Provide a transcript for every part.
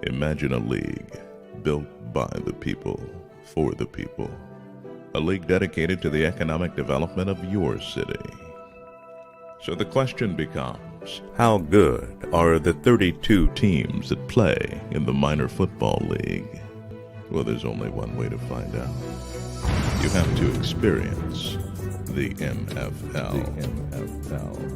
Imagine a league built by the people, for the people. A league dedicated to the economic development of your city. So the question becomes, how good are the 32 teams that play in the minor football league? Well, there's only one way to find out. You have to experience the MFL. The MFL.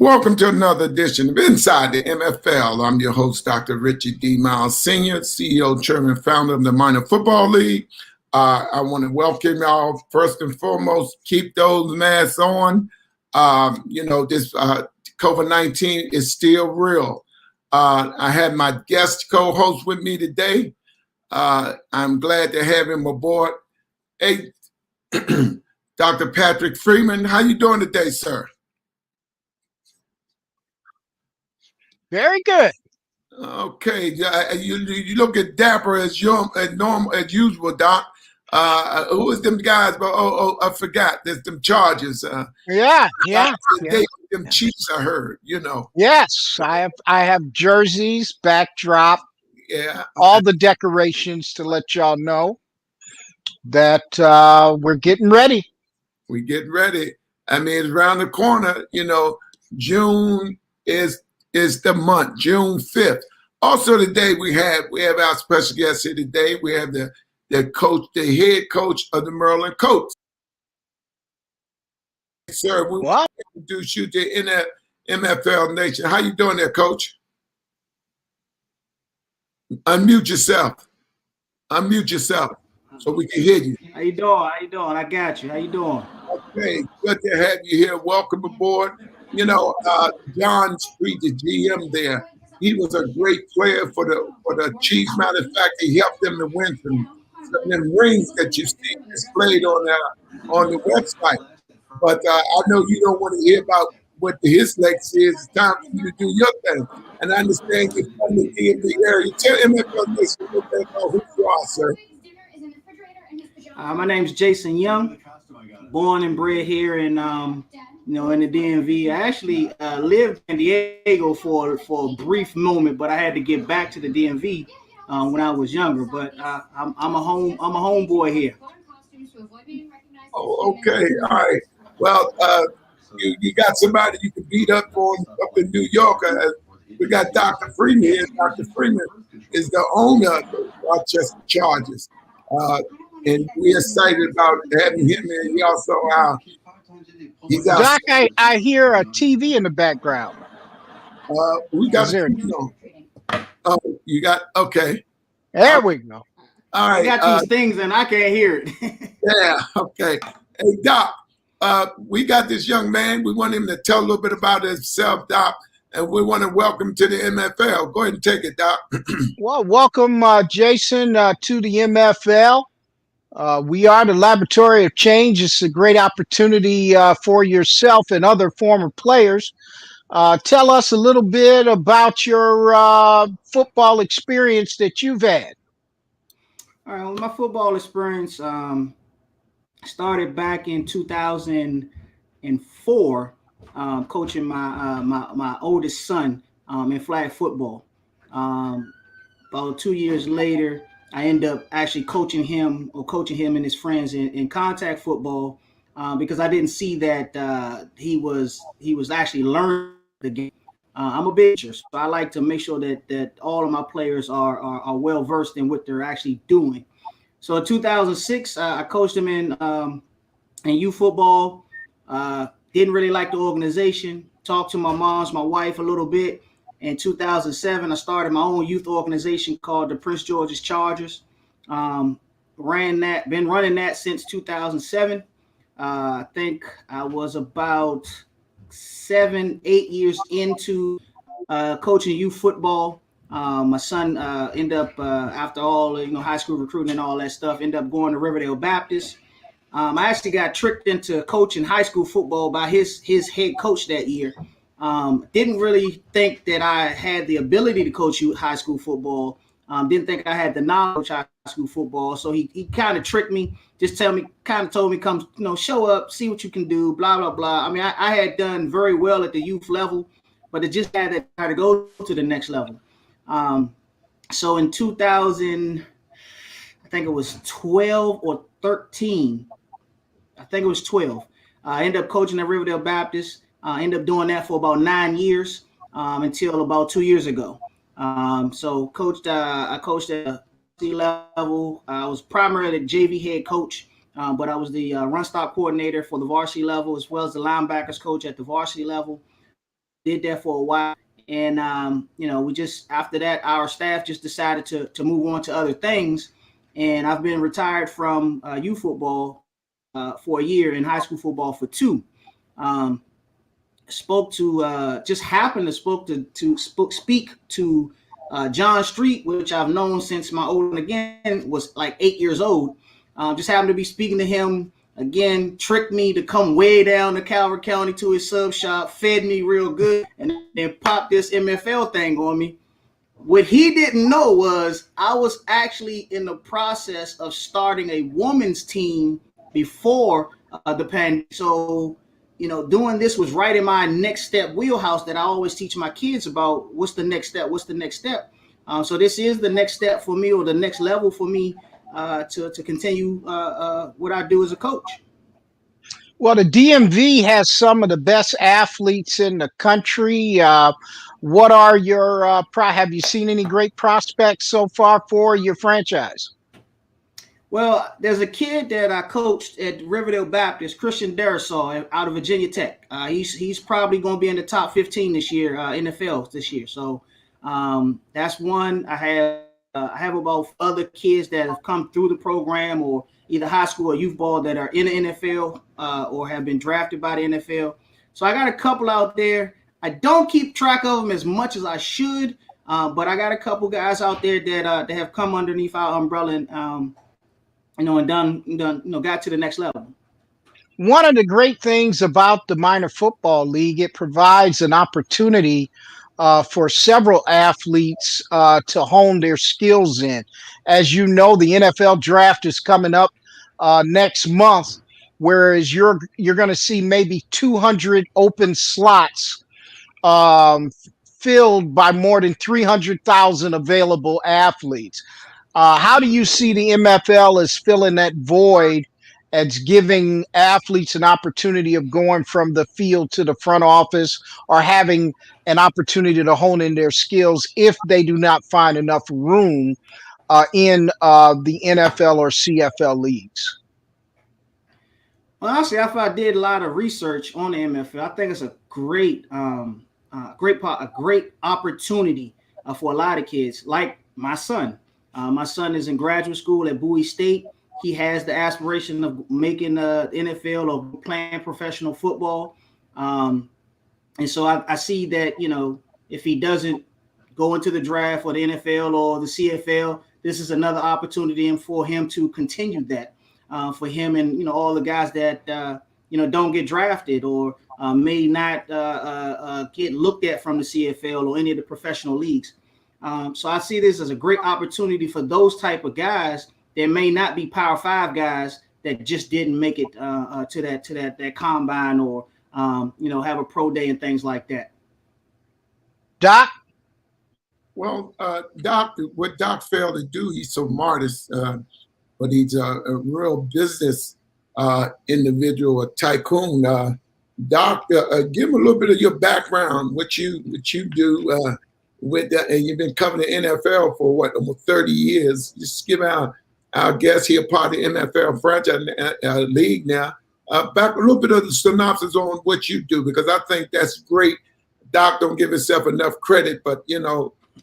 Welcome to another edition of Inside the MFL. I'm your host, Dr. Richard D. Myles Sr., CEO, Chairman, Founder of the Minor Football League. I want to welcome y'all. First and foremost, keep those masks on. This COVID-19 is still real. I have my guest co-host with me today. I'm glad to have him aboard. Hey, Dr. Patrick Freeman, how you doing today, sir? Very good. Okay, you look at dapper as normal as usual, Doc. Who is them guys? I forgot. There's them Chargers. Yeah. Them Chiefs. I heard. Yes, I have jerseys, backdrop. Yeah. All the decorations to let y'all know that we're getting ready. We're getting ready. I mean, it's around the corner. June is the month, June 5th. Also today we have our special guest here today. We have the coach, the head coach of the Maryland Colts. Sir, we want to introduce you to MFL Nation. How you doing there, Coach? Unmute yourself so we can hear you. How you doing? I got you. How you doing? Okay, good to have you here. Welcome aboard. John Street, the GM there, he was a great player for the Chiefs. Matter of fact, he helped them to win some of them rings that you see displayed on the website. But I know you don't want to hear about what his legacy is. It's time for you to do your thing. And I understand you're from the DMV area. Tell MFL Nation a little bit about who you are, sir. My name's Jaison Young, born and bred here in in the DMV. I actually lived in Diego for a brief moment, but I had to get back to the DMV when I was younger. But I'm a homeboy here. Oh, okay, all right. Well, you got somebody you can beat up on up in New York. We got Dr. Freeman here. Dr. Freeman is the owner of the Rochester Chargers, and we're excited about having him here. He also Doc, I hear a TV in the background. We got you got okay. There we go. All right. I got these things and I can't hear it. Yeah. Okay. Hey, Doc. We got this young man. We want him to tell a little bit about himself, Doc, and we want to welcome to the MFL. Go ahead and take it, Doc. Well, welcome, Jaison, to the MFL. We are the Laboratory of Change. It's a great opportunity for yourself and other former players. Tell us a little bit about your football experience that you've had. All right. Well, my football experience started back in 2004, coaching my oldest son in flag football. About 2 years later, I ended up actually coaching him and his friends in contact football because I didn't see that he was actually learning the game. I'm a big pitcher, so I like to make sure that all of my players are well versed in what they're actually doing. So in 2006, I coached him in in youth football. Didn't really like the organization. Talked to my wife a little bit. In 2007, I started my own youth organization called the Prince George's Chargers. Been running that since 2007. I think I was about 7-8 years into coaching youth football. My son ended up, after all, high school recruiting and all that stuff, ended up going to Riverdale Baptist. I actually got tricked into coaching high school football by his head coach that year. Didn't really think that I had the ability to coach high school football. Didn't think I had the knowledge of high school football. So he kind of tricked me, told me, come, show up, see what you can do, blah, blah, blah. I mean, I had done very well at the youth level, but it just had to go to the next level. So in 2000, I think it was 12 or 13. I think it was 12. I ended up coaching at Riverdale Baptist. Ended up doing that for about 9 years until about 2 years ago. So I coached at the C level. I was primarily the JV head coach, but I was the run stop coordinator for the varsity level as well as the linebackers coach at the varsity level. Did that for a while. And, we just, after that, our staff just decided to move on to other things. And I've been retired from youth football for a year and high school football for 2. Spoke to speak to John Street, which I've known since my old one again was like 8 years old. Just happened to be speaking to him again, tricked me to come way down to Calvert County to his sub shop, fed me real good, and then popped this MFL thing on me. What he didn't know was I was actually in the process of starting a women's team before the pandemic. So, doing this was right in my next step wheelhouse that I always teach my kids about. What's the next step? What's the next step? So this is the next step for me, or the next level for me to continue what I do as a coach. Well, the DMV has some of the best athletes in the country. What are your have you seen any great prospects so far for your franchise? Well, there's a kid that I coached at Riverdale Baptist, Christian Darasaw, out of Virginia Tech. He's probably going to be in the top 15 this year, NFL this year. So that's one. I have about other kids that have come through the program, or either high school or youth ball, that are in the NFL or have been drafted by the NFL. So I got a couple out there. I don't keep track of them as much as I should, but I got a couple guys out there that have come underneath our umbrella and got to the next level. One of the great things about the minor football league, it provides an opportunity for several athletes to hone their skills in. As you know, the NFL draft is coming up next month, whereas you're going to see maybe 200 open slots filled by more than 300,000 available athletes. How do you see the MFL as filling that void, as giving athletes an opportunity of going from the field to the front office, or having an opportunity to hone in their skills if they do not find enough room in the NFL or CFL leagues? Well, honestly, I did a lot of research on the MFL. I think it's a great opportunity for a lot of kids, like my son. My son is in graduate school at Bowie State. He has the aspiration of making the NFL or playing professional football. And so I see that, if he doesn't go into the draft or the NFL or the CFL, this is another opportunity for him to continue that for him and, all the guys that, don't get drafted or may not get looked at from the CFL or any of the professional leagues. So I see this as a great opportunity for those type of guys that may not be Power 5 guys that just didn't make it to that combine or have a pro day and things like that. Doc? Well, what Doc failed to do, he's so modest, but he's a real business individual, a tycoon. Doc, give him a little bit of your background, what you do with that, and you've been covering the NFL for almost 30 years. Just give our guest here part of the MFL franchise league now, back a little bit of the synopsis on what you do, because I think that's great. Doc don't give himself enough credit, but the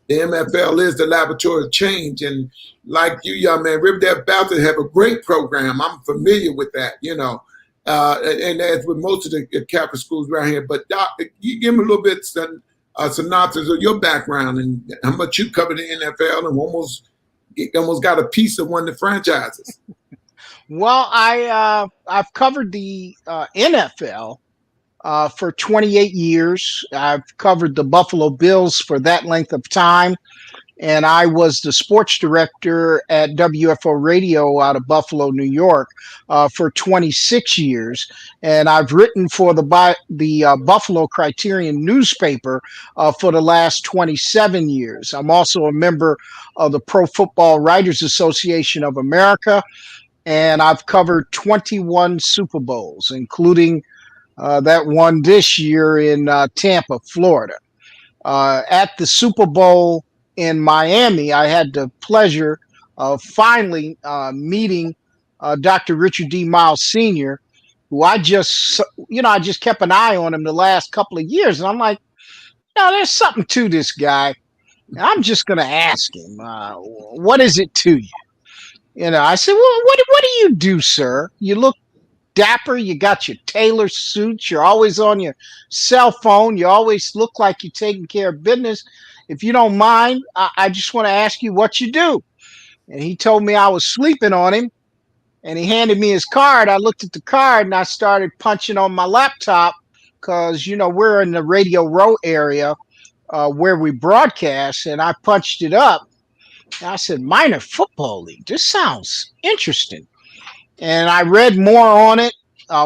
MFL is the laboratory of change. And like you, young man, Riverdale Baptist have a great program. I'm familiar with that, and as with most of the Catholic schools around here. But Doc, you give me a little bit synopsis of your background and how much you covered the NFL and almost got a piece of one of the franchises. Well, I've covered the NFL for 28 years. I've covered the Buffalo Bills for that length of time. And I was the sports director at WFO Radio out of Buffalo, New York, for 26 years. And I've written for the Buffalo Criterion newspaper for the last 27 years. I'm also a member of the Pro Football Writers Association of America. And I've covered 21 Super Bowls, including that one this year in Tampa, Florida. At the Super Bowl in Miami, I had the pleasure of finally meeting Dr. Richard D. Myles Sr., who I just kept an eye on him the last couple of years. And I'm like, there's something to this guy. And I'm just going to ask him, what is it to you? I said, well, what do you do, sir? You look dapper. You got your tailor suits. You're always on your cell phone. You always look like you're taking care of business. If you don't mind, I just want to ask you what you do. And he told me I was sleeping on him, and he handed me his card. I looked at the card and I started punching on my laptop because, we're in the Radio Row area where we broadcast, and I punched it up. And I said, Minor Football League, this sounds interesting. And I read more on it,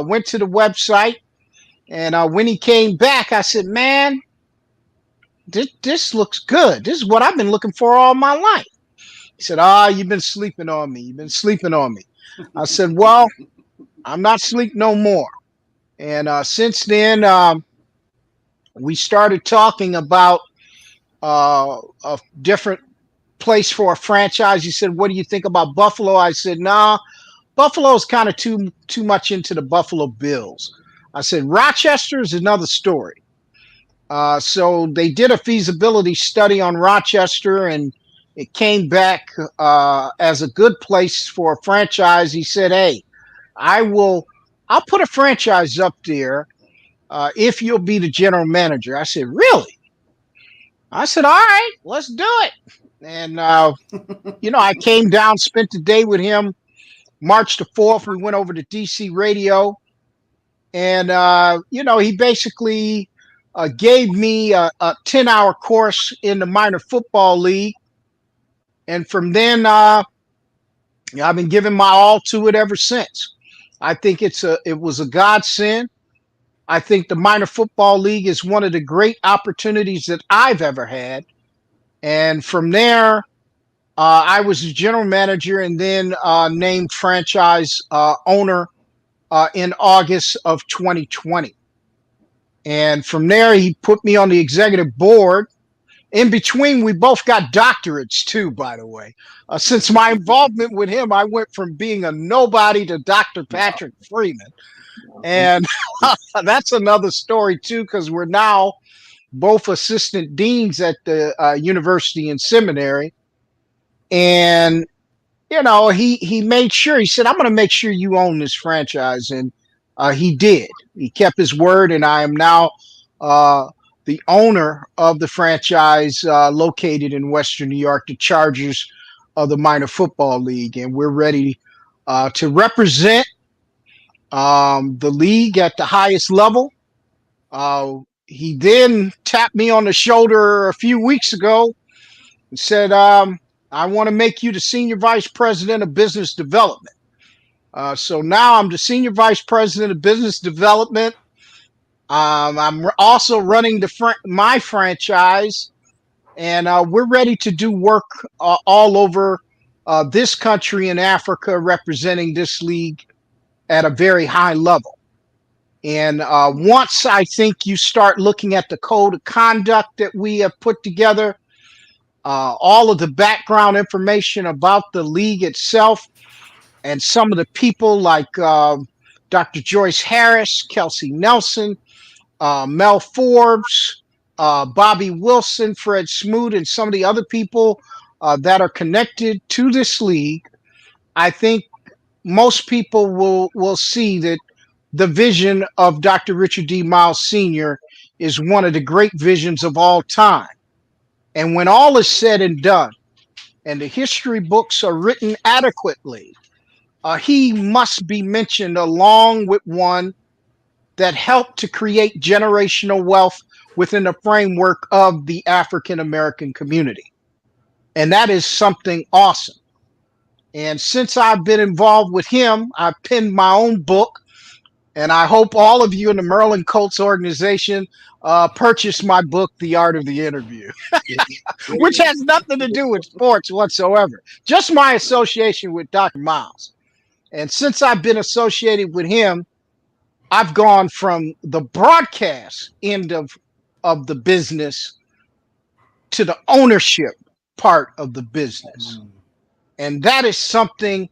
went to the website, and when he came back, I said, man, this looks good. This is what I've been looking for all my life. He said, you've been sleeping on me. You've been sleeping on me. I said, well, I'm not sleeping no more. And since then, we started talking about a different place for a franchise. He said, what do you think about Buffalo? I said, nah, Buffalo's kind of too much into the Buffalo Bills. I said, Rochester is another story. So they did a feasibility study on Rochester, and it came back as a good place for a franchise. He said, hey, I'll put a franchise up there if you'll be the general manager. I said, really? I said, all right, let's do it. And, I came down, spent the day with him. March the 4th, we went over to DC Radio. And, he basically gave me a 10-hour course in the Minor Football League. And from then, I've been giving my all to it ever since. I think it was a godsend. I think the Minor Football League is one of the great opportunities that I've ever had. And from there, I was the general manager and then named franchise owner in August of 2020. And from there, he put me on the executive board. In between, we both got doctorates too, by the way. Since my involvement with him, I went from being a nobody to Dr. Patrick Freeman. And that's another story too, because we're now both assistant deans at the university and seminary. And, he made sure, he said, I'm going to make sure you own this franchise. And he did. He kept his word, and I am now the owner of the franchise located in Western New York, the Chargers of the Minor Football League. And we're ready to represent the league at the highest level. He then tapped me on the shoulder a few weeks ago and said, I want to make you the senior vice president of business development. So now I'm the senior vice president of business development. I'm also running my franchise, and we're ready to do work all over this country and Africa, representing this league at a very high level. And once I think you start looking at the code of conduct that we have put together, all of the background information about the league itself, and some of the people like Dr. Joyce Harris, Kelsey Nelson, Mel Forbes, Bobby Wilson, Fred Smoot, and some of the other people that are connected to this league, I think most people will see that the vision of Dr. Richard D. Myles Sr. is one of the great visions of all time. And when all is said and done, and the history books are written adequately, he must be mentioned along with one that helped to create generational wealth within the framework of the African American community. And that is something awesome. And since I've been involved with him, I penned my own book. And I hope all of you in the Maryland Colts organization purchase my book, The Art of the Interview, which has nothing to do with sports whatsoever. Just my association with Dr. Myles. And since I've been associated with him, I've gone from the broadcast end of the business to the ownership part of the business. And that is something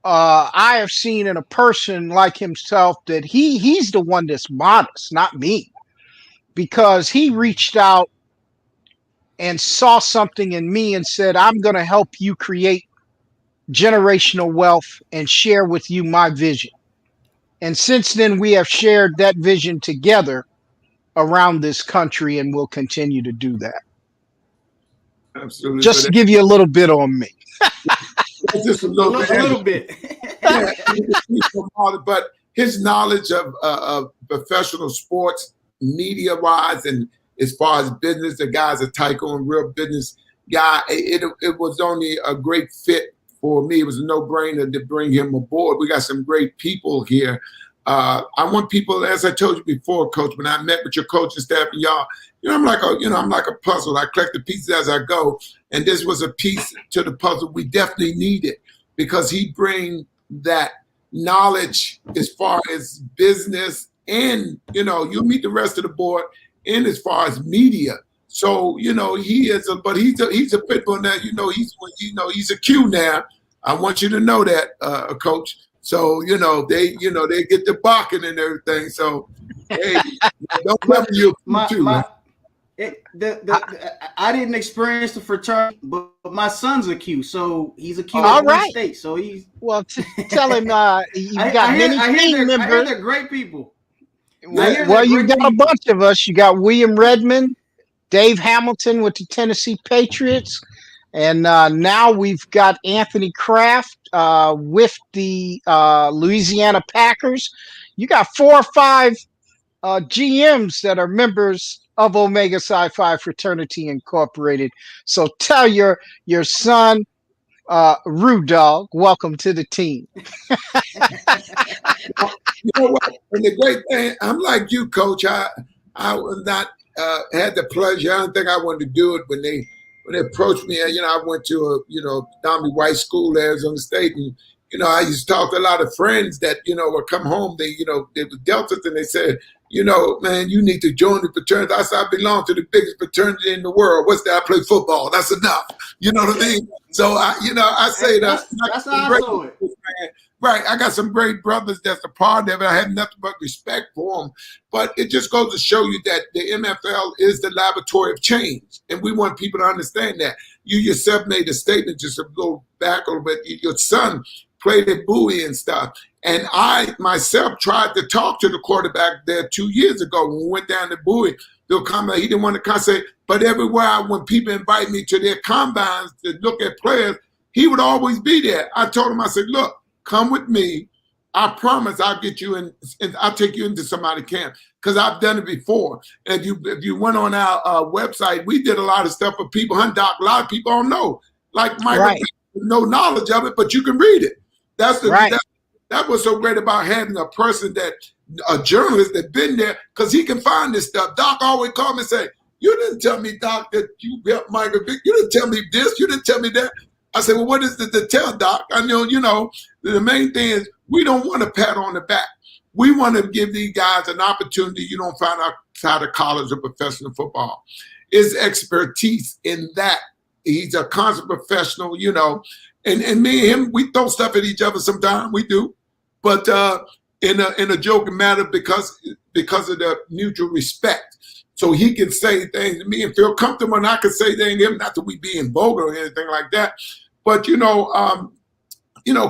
I have seen in a person like himself, that he's the one that's modest, not me, because he reached out and saw something in me and said, I'm going to help you create generational wealth and share with you my vision. And since then, we have shared that vision together around this country, and we'll continue to do that. Absolutely. Just to give you a little bit on me. Just a little bit. Yeah, but his knowledge of professional sports, media-wise, and as far as business, the guy's a tyco and real business guy. It was only a great fit for me. It was a no-brainer to bring him aboard. We got some great people here. I want people, as I told you before, Coach, when I met with your coaching staff and y'all, I'm like a puzzle. I collect the pieces as I go, and this was a piece to the puzzle we definitely needed, because he brings that knowledge as far as business, and you meet the rest of the board, and as far as media. So he is he's a pit bull now. He's a Q now. I want you to know that, Coach. So they get the barking and everything. So hey, don't let you too. I didn't experience the fraternity, but my son's a Q, so he's a Q at Boone State. So he's tell him you got many team members. I hear they're great people. Well, you got a bunch of us. You got William Redmond, Dave Hamilton with the Tennessee Patriots, and now we've got Anthony Kraft with the Louisiana Packers. You got 4 or 5 GMs that are members of Omega Psi Phi Fraternity Incorporated. So tell your son, Rude Dog, welcome to the team. You know what? And the great thing, I'm like you, Coach. I was not had the pleasure. I don't think I wanted to do it when they approached me. I went to a Dommy White school there in the state, and I used to talk to a lot of friends that would come home. They were Deltas, and they said, man, you need to join the fraternity. I said, I belong to the biggest fraternity in the world. What's that? I play football. That's enough. You know what I mean? So I say that. That's how I saw it. Right. I got some great brothers that's a part of it. I have nothing but respect for them. But it just goes to show you that the MFL is the laboratory of change. And we want people to understand that. You yourself made a statement just to go back a little bit. Your son played at Bowie and stuff. And I myself tried to talk to the quarterback there 2 years ago when we went down to Bowie. They'll come. He didn't want to come say, but everywhere when people invite me to their combines to look at players, he would always be there. I told him, I said, look, come with me. I promise I'll get you in, and I'll take you into somebody's camp, because I've done it before. And if you went on our website, we did a lot of stuff for people. Doc, a lot of people don't know. Like Michael, right. No knowledge of it, but you can read it. That's the right. That was so great about having a person a journalist that been there, because he can find this stuff. Doc always called me and say, you didn't tell me, Doc, that you helped Michael Vick. You didn't tell me this. You didn't tell me that. I said, well, what is it to tell, Doc? I know, the main thing is we don't want a pat on the back. We want to give these guys an opportunity you don't find outside of college or professional football. His expertise in that. He's a constant professional, and me and him, we throw stuff at each other sometimes. We do. But in a joking manner because of the mutual respect. So he can say things to me and feel comfortable, and I can say things to him, not that we being vulgar or anything like that, but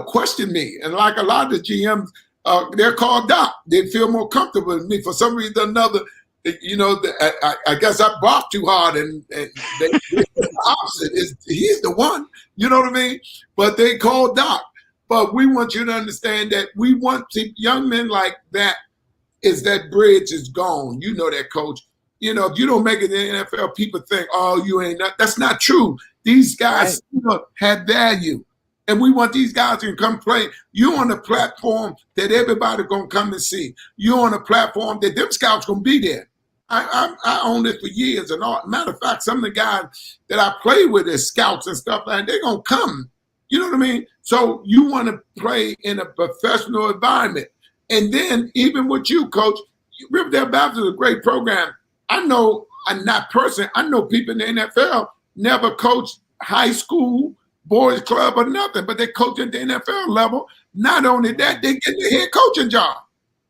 question me. And like a lot of the GMs, they're called Doc. They feel more comfortable with me for some reason or another. I guess I barked too hard, and the opposite is he's the one. You know what I mean? But they call Doc. But we want you to understand that we want young men like that. Is that bridge is gone? You know that, Coach. If you don't make it in the NFL, people think, oh, you ain't not. That's not true. These guys have value. And we want these guys to come play. You're on a platform that everybody going to come and see. You're on a platform that them scouts going to be there. I own this for years. And matter of fact, some of the guys that I play with as scouts and stuff like that, they're going to come. You know what I mean? So you want to play in a professional environment. And then even with you, Coach, Riverdale Baptist is a great program. I know, I'm not person, I know people in the NFL never coached high school, boys club or nothing, but they coach at the NFL level. Not only that, they get the head coaching job.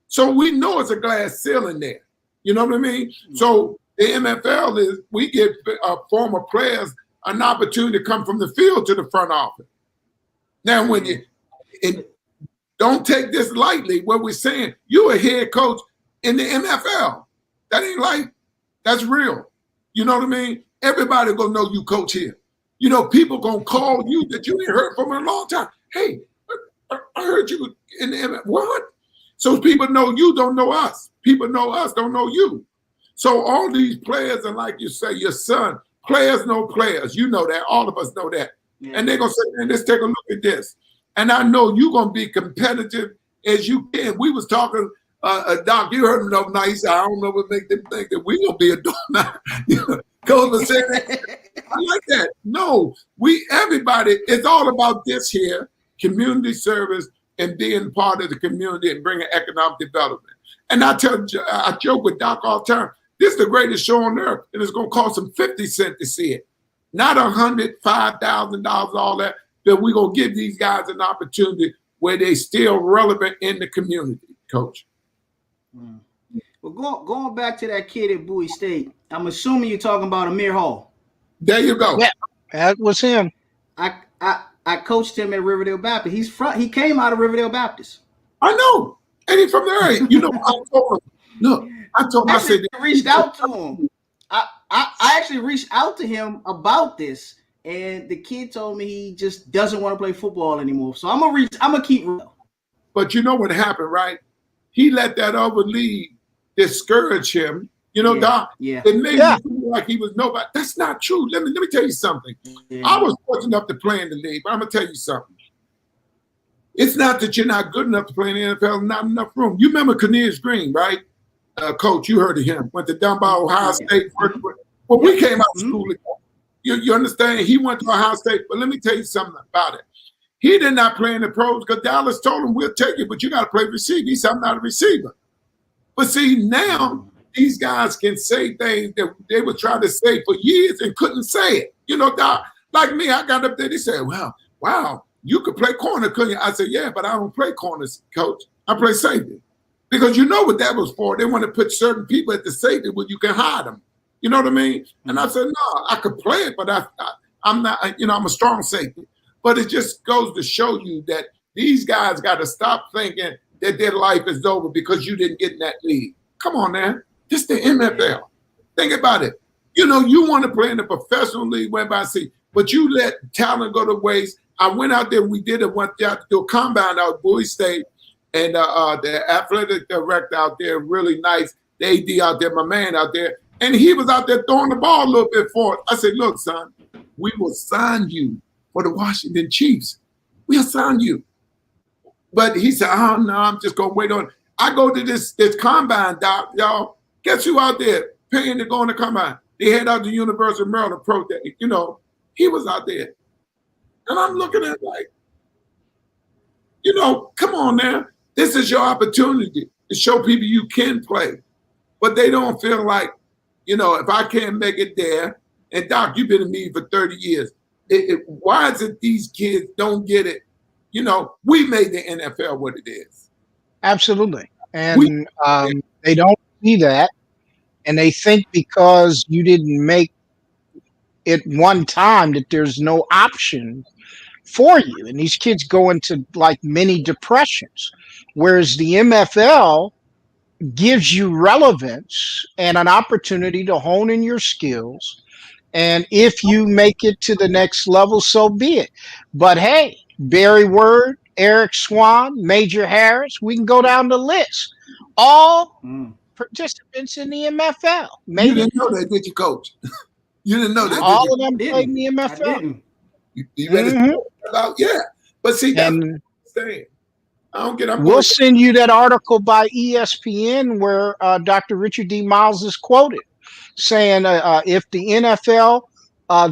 So we know it's a glass ceiling there. You know what I mean? So the MFL is, we give former players an opportunity to come from the field to the front office. Now, don't take this lightly, what we're saying, you're a head coach in the MFL. That ain't light. That's real. You know what I mean? Everybody gonna know you coach here. People gonna call you that you ain't heard from in a long time. Hey, I heard you in the MFL. What? So people know you, don't know us. People know us, don't know you. So all these players, and like you say, your son, players know players. You know that. All of us know that. Yeah. And they're gonna say, man, let's take a look at this. And I know you're gonna be competitive as you can. We was talking. Doc, you heard him the night. He said, I don't know what make them think that we gonna be a donor. Coach was saying, I like that. No, everybody, it's all about this here, community service and being part of the community and bringing economic development. And I joke with Doc all the time, this is the greatest show on earth, and it's gonna cost them 50 cents to see it. Not $100,000, $5,000, all that we're gonna give these guys an opportunity where they still relevant in the community, Coach. Well, going back to that kid at Bowie State, I'm assuming you're talking about Amir Hall. There you go. Yeah, that was him. I coached him at Riverdale Baptist. He came out of Riverdale Baptist. I know, and he's from there. I told him. Look, I said, reached out to him. I actually reached out to him about this, and the kid told me he just doesn't want to play football anymore. So I'm gonna keep real. But you know what happened, right? He let that other league discourage him. Doc. Yeah. It made him feel like he was nobody. That's not true. Let me tell you something. Yeah. I was fortunate enough to play in the league, but I'm gonna tell you something. It's not that you're not good enough to play in the NFL, not enough room. You remember Cornelius Green, right? Coach, you heard of him. Went to Dunbar, Ohio State. Well, we came out of school. You understand? He went to Ohio State, but let me tell you something about it. He did not play in the pros because Dallas told him, we'll take it, but you got to play receiver. He said, I'm not a receiver. But see, now these guys can say things that they were trying to say for years and couldn't say it. Doc, like me, I got up there, they said, wow, you could play corner, couldn't you? I said, yeah, but I don't play corners, Coach. I play safety. Because you know what that was for. They want to put certain people at the safety where you can hide them. You know what I mean? And I said, no, I could play it, but I'm not, I'm a strong safety. But it just goes to show you that these guys got to stop thinking that their life is over because you didn't get in that league. Come on, man. This the MFL. Think about it. You want to play in the professional league, whereby but you let talent go to waste. I went out there. We did went out to do a combine out at Bowie State, and the athletic director out there, really nice. The AD out there, my man out there, and he was out there throwing the ball a little bit for us. I said, look, son, we will sign you for the Washington Chiefs. We'll sign you. But he said, oh, no, I'm just going to wait on. I go to this combine, Doc, y'all. Guess who out there paying to go in the combine? They head out to University of Maryland Pro Day. He was out there. And I'm looking at it like, come on now. This is your opportunity to show people you can play. But they don't feel like, if I can't make it there, and Doc, you've been in me for 30 years. Why is it these kids don't get it? We made the NFL what it is. Absolutely. We, And they don't see that. And they think because you didn't make it one time that there's no option for you. And these kids go into like mini depressions. Whereas the MFL gives you relevance and an opportunity to hone in your skills. And if you make it to the next level, so be it. But hey, Barry Word, Eric Swan, Major Harris, we can go down the list. All participants in the MFL. you didn't know that, did you, Coach? You didn't know that, All did of them played in the I MFL. didn't. you read it about? Yeah. But see, that's what I'm saying. I don't get. We'll send you that article by ESPN where Dr. Richard D. Miles is quoted saying if the NFL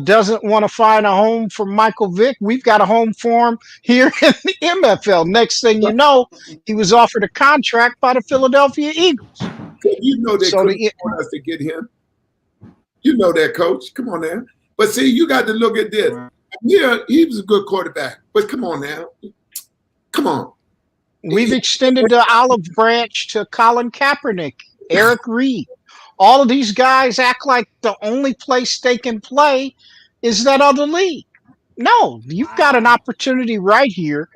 doesn't want to find a home for Michael Vick, we've got a home for him here in the MFL. Next thing you know, he was offered a contract by the Philadelphia Eagles. You know they couldn't want us to get him. You know that, Coach. Come on now. But see, you got to look at this. Yeah, he was a good quarterback. But come on now. Come on. We've extended the olive branch to Colin Kaepernick, Eric Reed. All of these guys act like the only place they can play is that other league. No, you've got an opportunity right here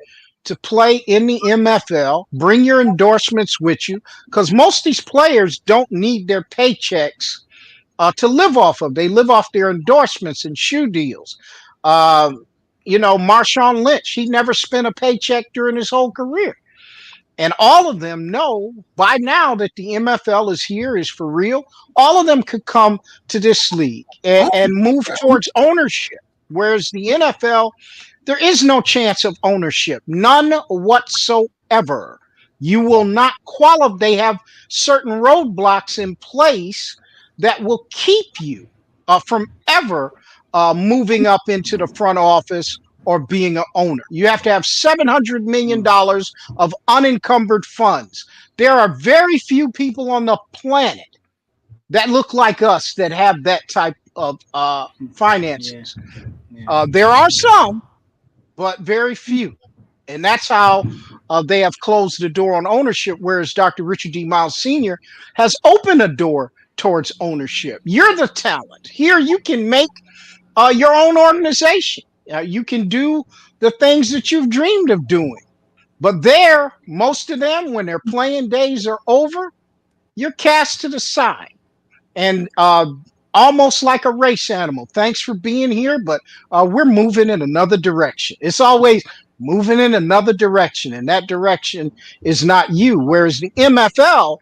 to play in the MFL. Bring your endorsements with you because most of these players don't need their paychecks to live off of. They live off their endorsements and shoe deals. Marshawn Lynch, he never spent a paycheck during his whole career. And all of them know by now that the MFL is here, is for real. All of them could come to this league and move towards ownership. Whereas the NFL, there is no chance of ownership, none whatsoever. You will not qualify. They have certain roadblocks in place that will keep you from ever moving up into the front office or being an owner. You have to have $700 million of unencumbered funds. There are very few people on the planet that look like us that have that type of finances. There are some, but very few. And that's how they have closed the door on ownership, whereas Dr. Richard D. Miles Sr. has opened a door towards ownership. You're the talent. Here you can make your own organization. You can do the things that you've dreamed of doing. But there, most of them, when their playing days are over, you're cast to the side. And almost like a race animal. Thanks for being here, but we're moving in another direction. It's always moving in another direction, and that direction is not you. Whereas the MFL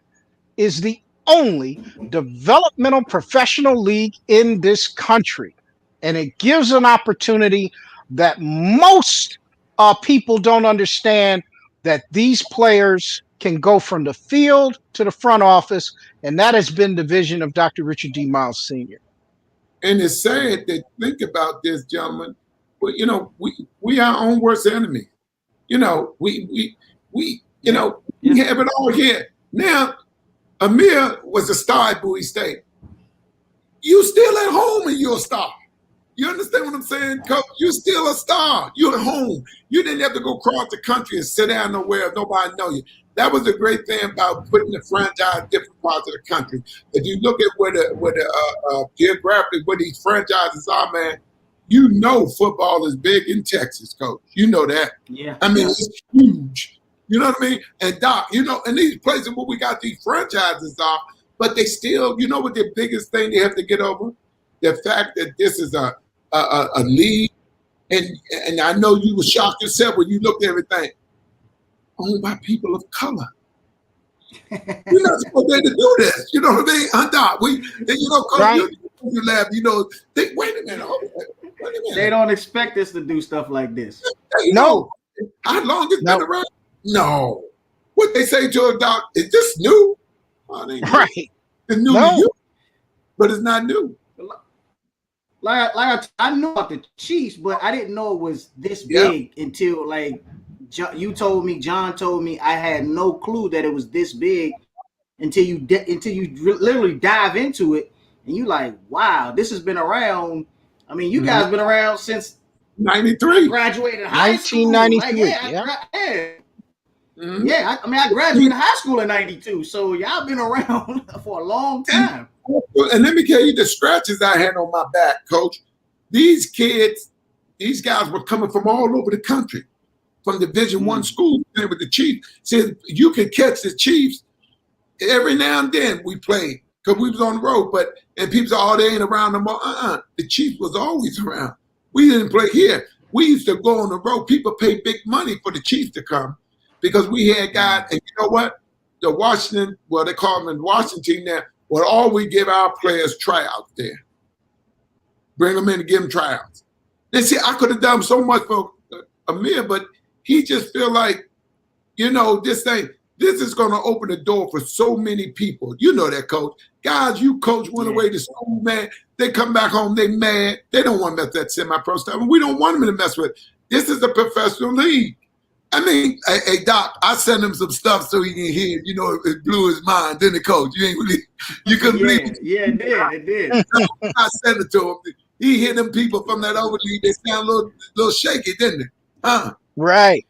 is the only developmental professional league in this country. And it gives an opportunity that most people don't understand, that these players can go from the field to the front office. And that has been the vision of Dr. Richard D. Miles Sr. And it's sad to think about this, gentlemen. But we our own worst enemy. We have it all here. Now, Amir was a star at Bowie State. You still at home and you're a star. You understand what I'm saying, Coach? You're still a star. You're at home. You didn't have to go across the country and sit down nowhere if nobody know you. That was the great thing about putting the franchise in different parts of the country. If you look at where the geographically where these franchises are, man, football is big in Texas, Coach. You know that. Yeah. I mean, it's huge. You know what I mean? And Doc, and these places where we got these franchises are, but they still, what the biggest thing they have to get over? The fact that this is a league, and I know you were shocked yourself when you looked at everything, owned by people of color. We're not supposed to do this. You know what I mean? Right. You laugh. Wait a minute. They don't expect us to do stuff like this. No. How long it's been around? No. What they say to a doc, is this new? Right. It's new to you, but it's not new. Like I knew about the Chiefs, but I didn't know it was this big until John told me. I had no clue that it was this big until you literally dive into it, and you like, wow, this has been around. I mean, you guys been around since 93. Graduated high school. 1993. Mm-hmm. Yeah, I graduated high school in '92, so y'all been around for a long time. And let me tell you the scratches I had on my back, Coach. These kids, these guys were coming from all over the country, from Division I schools, playing with the Chiefs. Said you could catch the Chiefs every now and then. We played because we was on the road, and people say, "Oh, they ain't around no more." The Chiefs was always around. We didn't play here. We used to go on the road. People paid big money for the Chiefs to come because we had guys. And you know what? The Washington, well, they call them in Washington now. Well, all we give our players tryouts there. Bring them in and give them tryouts. They see, I could have done so much for Amir, but he just feel like, this is going to open the door for so many people. You know that, Coach. Guys, you coach went away to school, man. They come back home, they mad. They don't want to mess that semi-pro stuff. And we don't want them to mess with it. This is a professional league. I mean, hey, Doc, I sent him some stuff so he can hear. It blew his mind, didn't it, Coach? You couldn't believe it. Yeah, it did. I sent it to him. He hit them people from that over league. They sound a little shaky, didn't it? Huh? Right.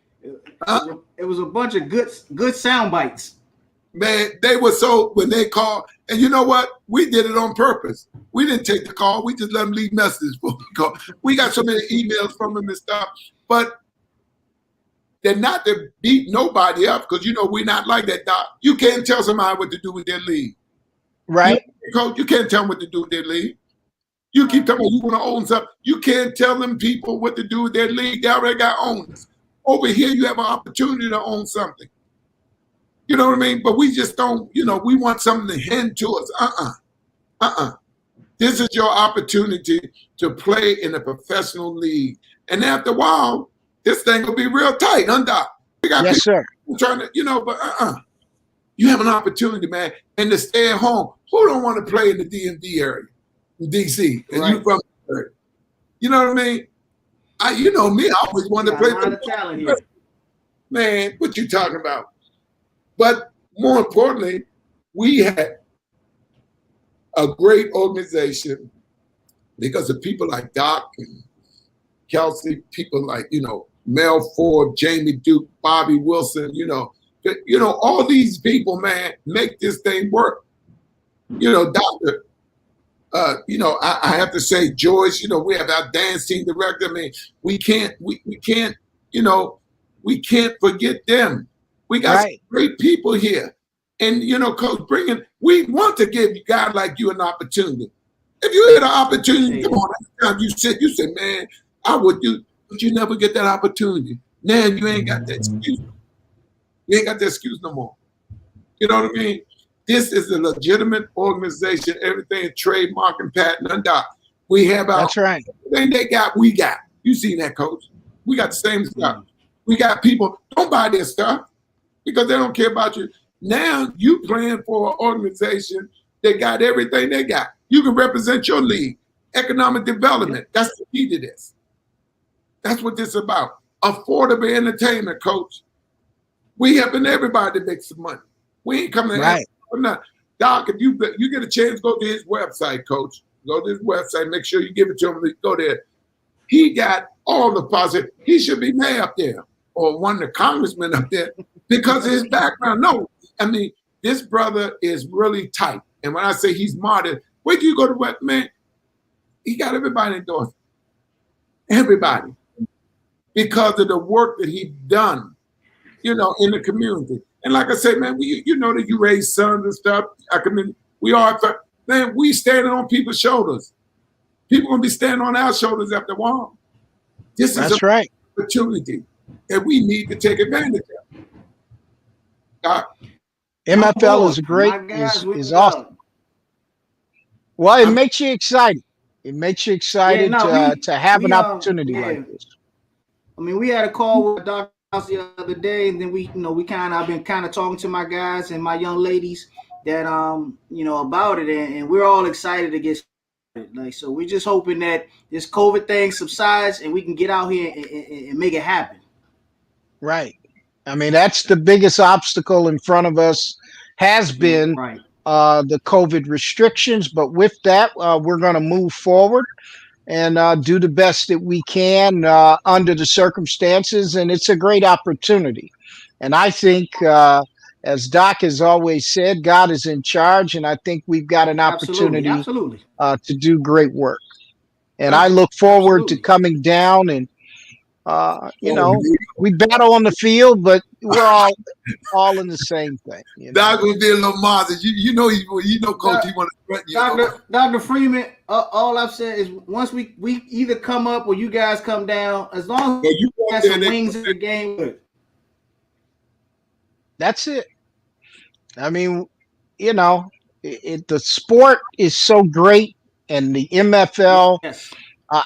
It was a bunch of good sound bites. Man, they were when they called, and you know what? We did it on purpose. We didn't take the call. We just let them leave messages before we call. We got so many emails from them and stuff, but they're not to beat nobody up because, we're not like that, Doc. You can't tell somebody what to do with their league. Right. Coach, you can't tell them what to do with their league. You keep talking about you want to own something. You can't tell them people what to do with their league. They already got owners. Over here, you have an opportunity to own something. You know what I mean? But we just don't, we want something to hand to us. This is your opportunity to play in a professional league. And after a while, this thing will be real tight, Doc? Yes, sir. Trying to, but you have an opportunity, man, and to stay at home. Who don't want to play in the DMV area, in DC, and you from the area? You know what I mean? You know me, I always wanted to play. A lot of talent here. Man, what you talking about? But more importantly, we had a great organization because of people like Doc and Kelsey, people like, Mel Ford, Jamie Duke, Bobby Wilson, all these people, man, make this thing work. Doctor, I have to say, Joyce, we have our dance team director. I mean, we can't forget them. We got some great people here. And, Coach, we want to give a guy like you an opportunity. If you had an opportunity, come on, every time you say, man, I would do, but you never get that opportunity. Now you ain't got that excuse. You ain't got that excuse no more. You know what I mean? This is a legitimate organization. Everything trademark and patent and Doc. We have our everything they got, we got. You seen that, Coach? We got the same stuff. We got people, don't buy their stuff because they don't care about you. Now you playing for an organization that got everything they got. You can represent your league. Economic development. That's the key to this. That's what this is about. Affordable entertainment, Coach. We helping everybody to make some money. We ain't coming to ask for nothing. Doc, if you get a chance, go to his website, Coach. Go to his website. Make sure you give it to him. Go there. He got all the positive. He should be mayor up there or one of the congressmen up there because of his background. No, I mean, this brother is really tight. And when I say he's modern, where do you go to what, man? He got everybody endorsed. Everybody. Because of the work that he done, in the community. And like I said, man, you know that you raise sons and stuff. We standing on people's shoulders. People gonna be standing on our shoulders after a while. This is an opportunity that we need to take advantage of. MFL is great, is awesome. Well, it makes you excited. It makes you excited to have an opportunity like this. I mean, we had a call with Dr. House the other day, and then I've been kind of talking to my guys and my young ladies that about it, and we're all excited to get started. Like, so we're just hoping that this COVID thing subsides and we can get out here and make it happen. Right. I mean, that's the biggest obstacle in front of us has been the COVID restrictions, but with that, we're going to move forward and do the best that we can under the circumstances. And it's a great opportunity. And I think, as Doc has always said, God is in charge, and I think we've got an Absolutely, opportunity absolutely, to do great work. And I look forward to absolutely. coming down and, you Oh, know, we battle on the field, but we're all in the same thing. You know? Doc will be a little modern. You know, Coach, he want to threaten you. Dr. Freeman, all I've said is once we either come up or you guys come down, as long as You we got some wings in the game, good. That's it. I mean, you know, the sport is so great, and the MFL, Yes.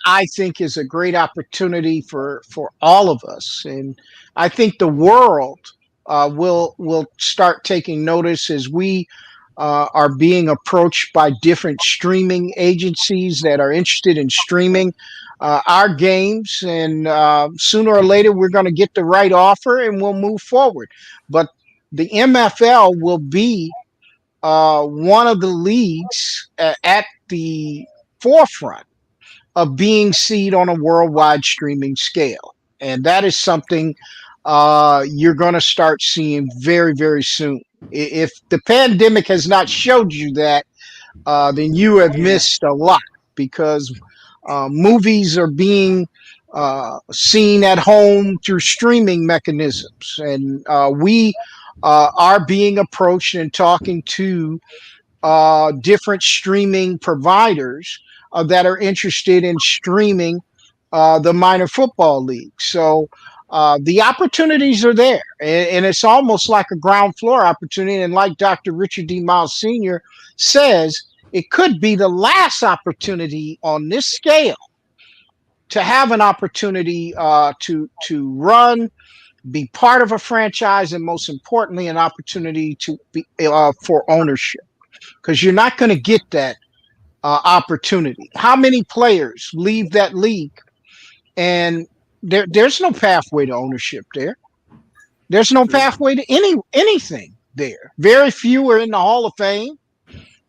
I think, is a great opportunity for all of us, and I think the world will start taking notice as we are being approached by different streaming agencies that are interested in streaming our games, and sooner or later we're going to get the right offer and we'll move forward. But the MFL will be one of the leagues at the forefront of being seen on a worldwide streaming scale. And that is something you're going to start seeing very, very soon. If the pandemic has not showed you that, then you have missed a lot, because movies are being seen at home through streaming mechanisms. And we are being approached and talking to different streaming providers that are interested in streaming the minor football league. So the opportunities are there, and it's almost like a ground floor opportunity. And like Dr. Richard D. Myles Sr. says, it could be the last opportunity on this scale to have an opportunity to run, be part of a franchise, and most importantly, an opportunity to be for ownership, because you're not going to get that opportunity. How many players leave that league and there's no pathway to ownership there? There's no pathway to anything there. Very few are in the Hall of Fame.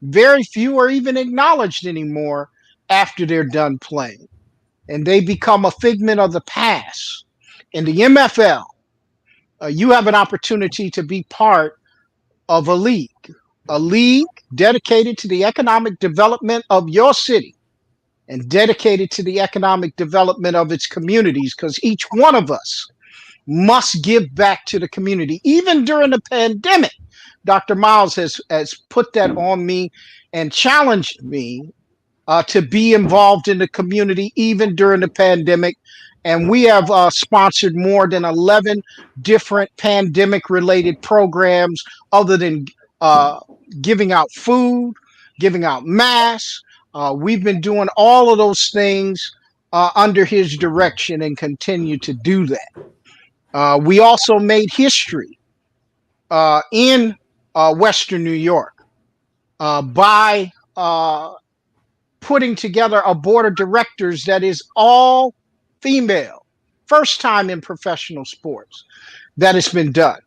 Very few are even acknowledged anymore after they're done playing, and they become a figment of the past. In the MFL, you have an opportunity to be part of a league dedicated to the economic development of your city and dedicated to the economic development of its communities, because each one of us must give back to the community. Even during the pandemic, Dr. Myles has put that on me and challenged me to be involved in the community even during the pandemic. And we have sponsored more than 11 different pandemic related programs, other than giving out food, giving out masks. We've been doing all of those things under his direction and continue to do that. We also made history in Western New York by putting together a board of directors that is all female. First time in professional sports that it's been done,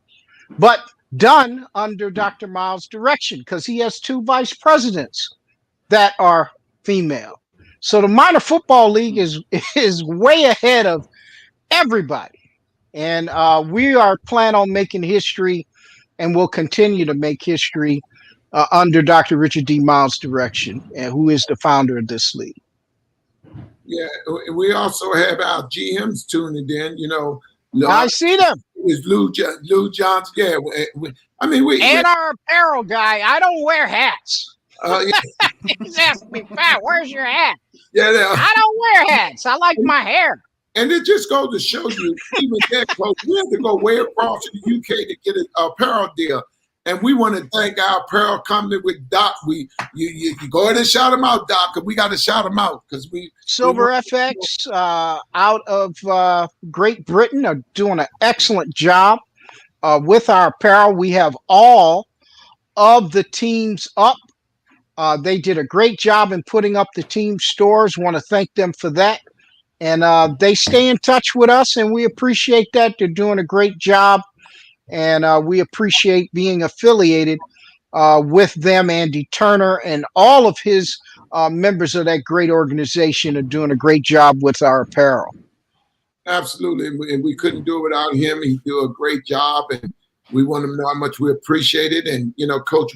but done under Dr. Myles' direction, because he has 2 vice presidents that are female. So the minor football league is way ahead of everybody, and we are planning on making history, and will continue to make history under Dr. Richard D. Myles' direction, and who is the founder of this league. Yeah, we also have our GMs tuning in. You know, I see them. Is Lou Johnson? Yeah, I mean, and our apparel guy. I don't wear hats. Yeah. He's asking me, Pat, where's your hat? Yeah, I don't wear hats. I like my hair. And it just goes to show you, even that close, we had to go way across to the UK to get an apparel deal. And we want to thank our apparel company with Doc. You go ahead and shout them out, Doc, because we got to shout them out, because Silver FX out of Great Britain are doing an excellent job with our apparel. We have all of the teams up. They did a great job in putting up the team stores. Want to thank them for that. And they stay in touch with us, and we appreciate that. They're doing a great job, and we appreciate being affiliated with them. Andy Turner and all of his members of that great organization are doing a great job with our apparel. Absolutely. And we couldn't do it without him. He do a great job, and we want him to know how much we appreciate it. And, you know, Coach,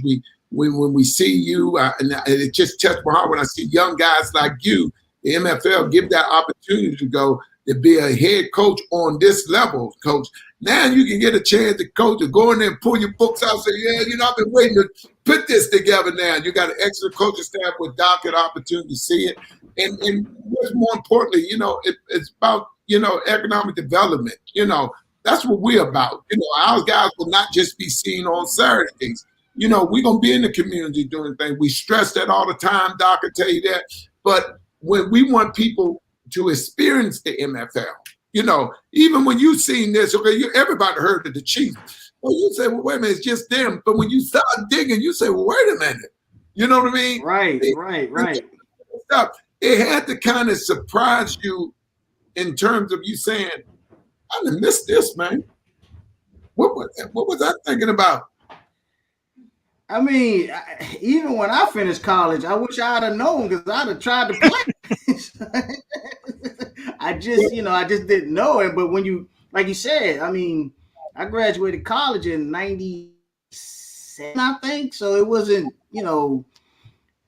when we see you, and it just touched my heart when I see young guys like you, the MFL give that opportunity to go to be a head coach on this level, Coach. Now you can get a chance to coach, to go in there and pull your books out and say, yeah, you know, I've been waiting to put this together now. You got an excellent coaching staff with Doc, an opportunity to see it. And what's more importantly, you know, it's about, you know, economic development. You know, that's what we're about. You know, our guys will not just be seen on Saturdays. You know, we're going to be in the community doing things. We stress that all the time, Doc, I tell you that. But when we want people to experience the MFL, you know, even when you seen this, okay, everybody heard of the Chiefs. Well, you say, well, wait a minute, it's just them. But when you start digging, you say, well, wait a minute. You know what I mean? Right. It had to kind of surprise you in terms of you saying, I done missed this, man. What was I thinking about? I mean, even when I finished college, I wish I'd have known because I'd have tried to play. I just didn't know it. But when you, like you said, I mean, I graduated college in 97, I think. So it wasn't, you know,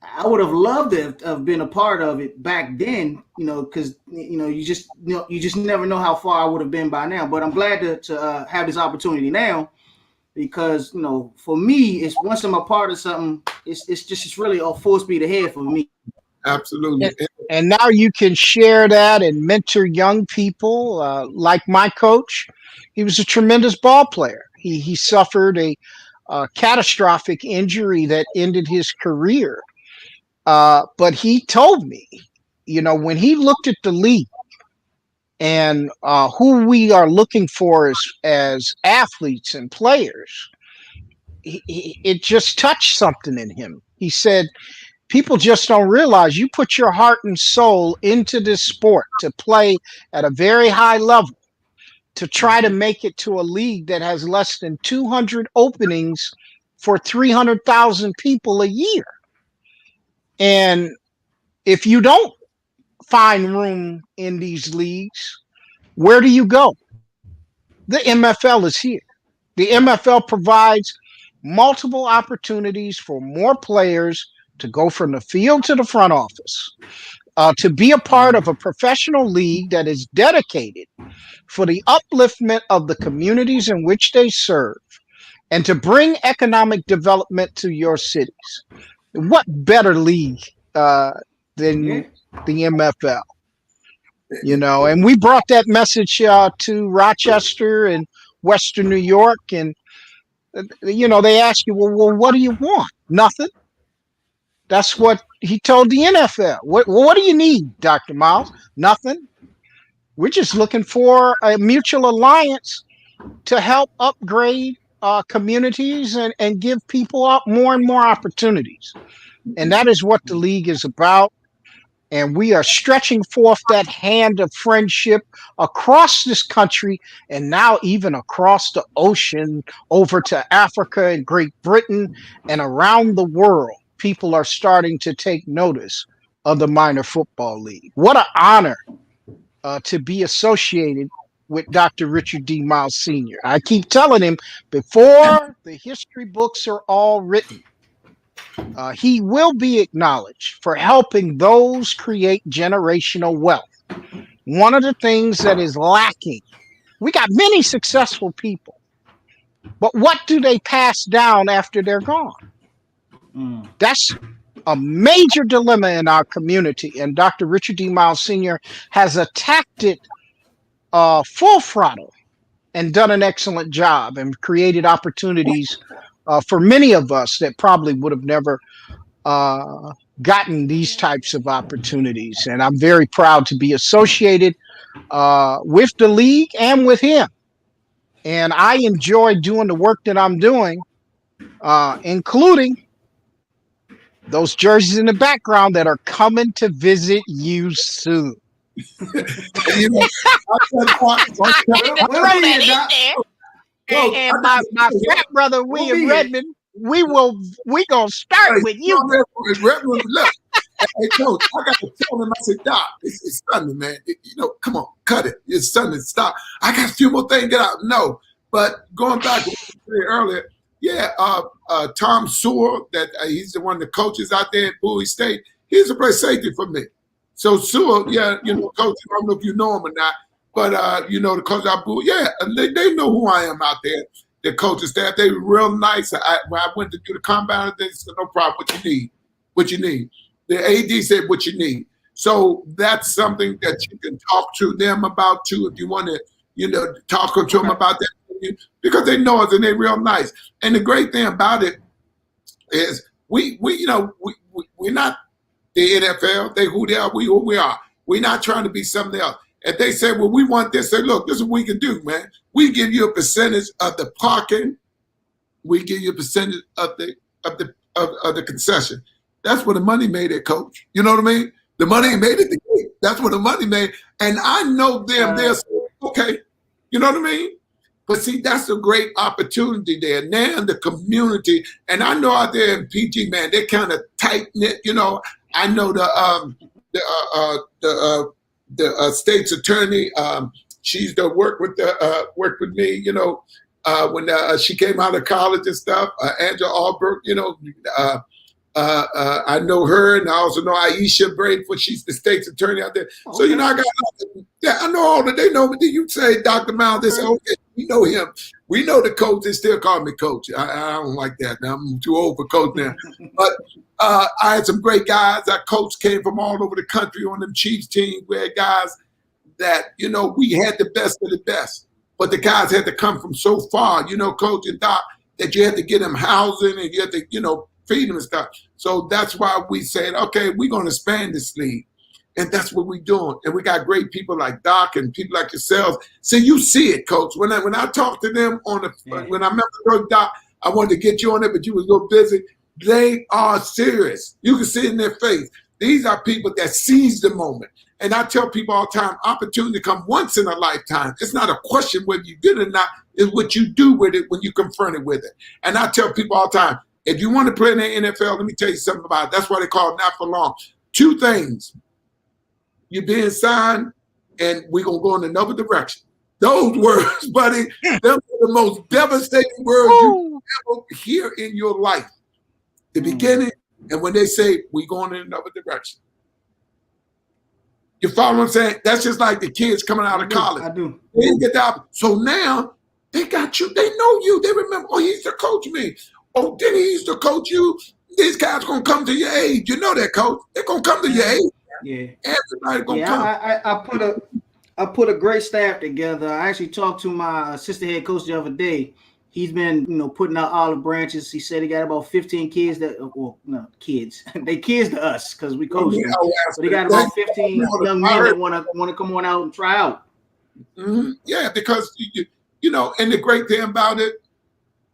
I would have loved to have been a part of it back then, you know, because, you know, you just never know how far I would have been by now. But I'm glad to have this opportunity now. Because, you know, for me, it's once I'm a part of something, it's really a full speed ahead for me. Absolutely. And now you can share that and mentor young people. Like my coach, he was a tremendous ball player. He suffered a catastrophic injury that ended his career. But he told me, you know, when he looked at the league and who we are looking for as athletes and players, it just touched something in him. He said, people just don't realize you put your heart and soul into this sport to play at a very high level, to try to make it to a league that has less than 200 openings for 300,000 people a year. And if you don't find room in these leagues, where do you go? The MFL is here. The MFL provides multiple opportunities for more players to go from the field to the front office, to be a part of a professional league that is dedicated for the upliftment of the communities in which they serve, and to bring economic development to your cities. What better league than the MFL? You know, and we brought that message to Rochester and Western New York, and you know, they ask you, well, what do you want? Nothing. That's what he told the NFL. What do you need, Dr. Myles? Nothing. We're just looking for a mutual alliance to help upgrade communities and give people up more and more opportunities. And that is what the league is about. And we are stretching forth that hand of friendship across this country, and now even across the ocean over to Africa and Great Britain and around the world. People are starting to take notice of the Minor Football League. What an honor to be associated with Dr. Richard D. Myles Sr. I keep telling him, before the history books are all written, he will be acknowledged for helping those create generational wealth. One of the things that is lacking, we got many successful people, but what do they pass down after they're gone? That's a major dilemma in our community, and Dr. Richard D. Myles Sr. has attacked it full throttle and done an excellent job and created opportunities for many of us that probably would have never gotten these types of opportunities. And I'm very proud to be associated with the league and with him. And I enjoy doing the work that I'm doing, including those jerseys in the background that are coming to visit you soon. You know, and my frat brother William Redmond, we gonna start with you. Look, Hey, coach, I got to tell him. I said, Doc, it's Sunday, man. Come on, cut it. It's Sunday. Stop. I got a few more things to get out. No, but going back to what you said earlier, yeah, Tom Sewell, that he's the one of the coaches out there at Bowie State. He's a play safety for me. So Sewell, yeah, coach, I don't know if you know him or not, but the coach out Bowie, yeah, they know who I am out there. The coaching staff, they were real nice. When I went to do the combine, they said, no problem, what you need. The AD said what you need. So that's something that you can talk to them about too, if you want to, talk to them about that, because they know us and they're real nice. And the great thing about it is we're not the NFL. They who they are, we who we are. We're not trying to be something else. If they say, well, we want this, say, look, this is what we can do, man. We give you a percentage of the parking. We give you a percentage of the concession. That's what the money made it, coach. You know what I mean? The money made it the gate. That's what the money made. And I know them. They're okay. You know what I mean? But see, that's a great opportunity there. Now the community, and I know out there in PG, man, they're kind of tight knit. I know the state's attorney. She's to work with me. When she came out of college and stuff. Angela Alberg. I know her, and I also know Aisha Braidford. She's the state's attorney out there. So I know all that they know. But you say Dr. Myles, they say, okay, we know him. We know the coach. They still call me coach. I don't like that. Now I'm too old for coach now. But I had some great guys. Our coach came from all over the country on them Chiefs teams. We had guys that we had the best of the best, but the guys had to come from so far. Coach and Doc, that you had to get them housing and you had to feed them and stuff. So that's why we said, okay, we're going to expand this league. And that's what we're doing. And we got great people like Doc and people like yourselves. So you see it, Coach. When I talked to them when I met Coach Doc, I wanted to get you on it, but you was a little busy. They are serious. You can see it in their face. These are people that seize the moment. And I tell people all the time, opportunity come once in a lifetime. It's not a question whether you get it or not. It's what you do with it when you confront it with it. And I tell people all the time, if you want to play in the NFL, let me tell you something about it. That's why they call it not for long. 2 things. You're being signed, and we're going to go in another direction. Those words, buddy, them are the most devastating words you ever hear in your life. The beginning, and when they say, we're going in another direction. You follow what I'm saying? That's just like the kids coming out of college. I do. They didn't get that. So now, they got you. They know you. They remember, he used to coach me. Oh, then he used to coach you. These guys going to come to your age. You know that, coach. They're going to come to your age. Yeah. Everybody's going to come. I put a great staff together. I actually talked to my assistant head coach the other day. He's been, putting out olive branches. He said he got about 15 kids kids. They kids to us because we coach them. But he got about 15 young men that want to come on out and try out. Mm-hmm. Yeah, because, and the great thing about it,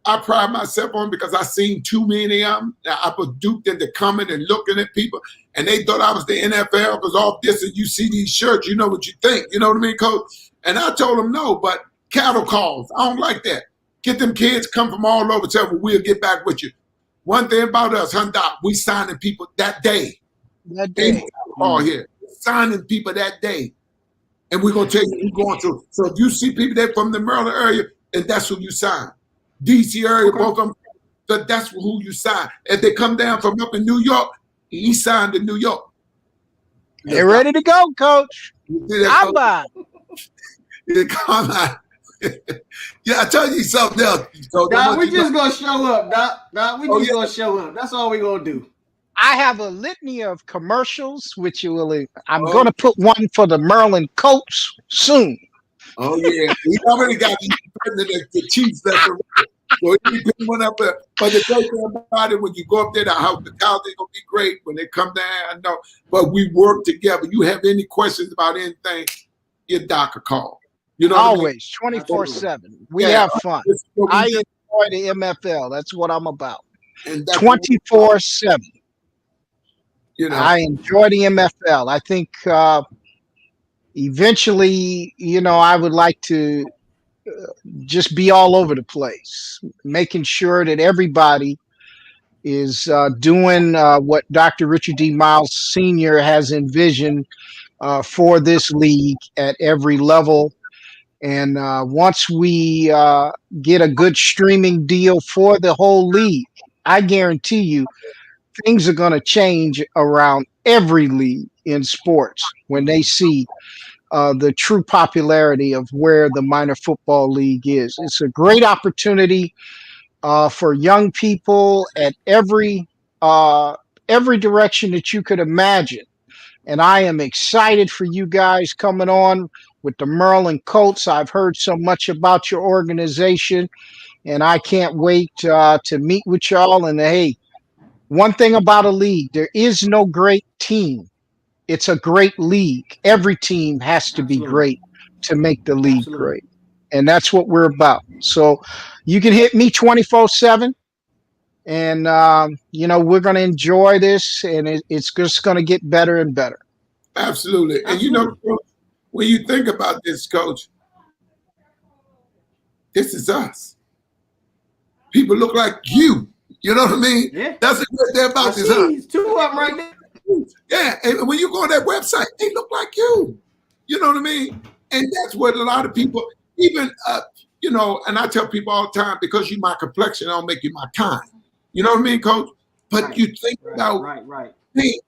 I pride myself on because I seen too many of them. I was duped into coming and looking at people, and they thought I was the NFL because all this, and you see these shirts, you know what you think. You know what I mean, Coach? And I told them no, but cattle calls, I don't like that. Get them kids come from all over, tell them we'll get back with you. One thing about us, Doc, we signing people that day. That day. All here. Signing people that day. And we're going to tell you who's going to. So if you see people that from the Maryland area, and that's who you sign. DC area, both of them, so that's who you sign. If they come down from up in New York, he signed in New York. They're ready to go, Coach. Come on. Come on. Yeah, I tell you something else. So Doc, we just gonna show up, Doc. We just gonna show up. That's all we gonna do. I have a litany of commercials, which I'm going to put one for the Maryland Colts soon. Oh yeah, he already got the Chiefs. So he picked one up. But the great thing about it, when you go up there, the hospitality is gonna be great when they come down. I know, but we work together. You have any questions about anything, give Doc a call. You know, always 24/7. We have fun. I enjoy the MFL. That's what I'm about. 24/7. I enjoy the MFL. I think eventually, I would like to just be all over the place, making sure that everybody is doing what Dr. Richard D. Myles Sr. has envisioned for this league at every level. And once we get a good streaming deal for the whole league, I guarantee you things are going to change around every league in sports when they see the true popularity of where the minor football league is. It's a great opportunity for young people at every direction that you could imagine. And I am excited for you guys coming on with the Maryland Colts. I've heard so much about your organization, and I can't wait to meet with y'all. And hey, one thing about a league, there is no great team. It's a great league. Every team has to be Absolutely. great to make the league Absolutely. great. And that's what we're about. So you can hit me 24/7. And, we're going to enjoy this, and it's just going to get better and better. Absolutely. And, Coach, when you think about this, Coach, this is us. People look like you. You know what I mean? Yeah. That's the good thing about this. Huh? Two of them right there. Yeah. And when you go on that website, they look like you. You know what I mean? And that's what a lot of people, even, and I tell people all the time, because you're my complexion, I'll make you my kind. You know what I mean, Coach? But Right. you think about, right. Hey,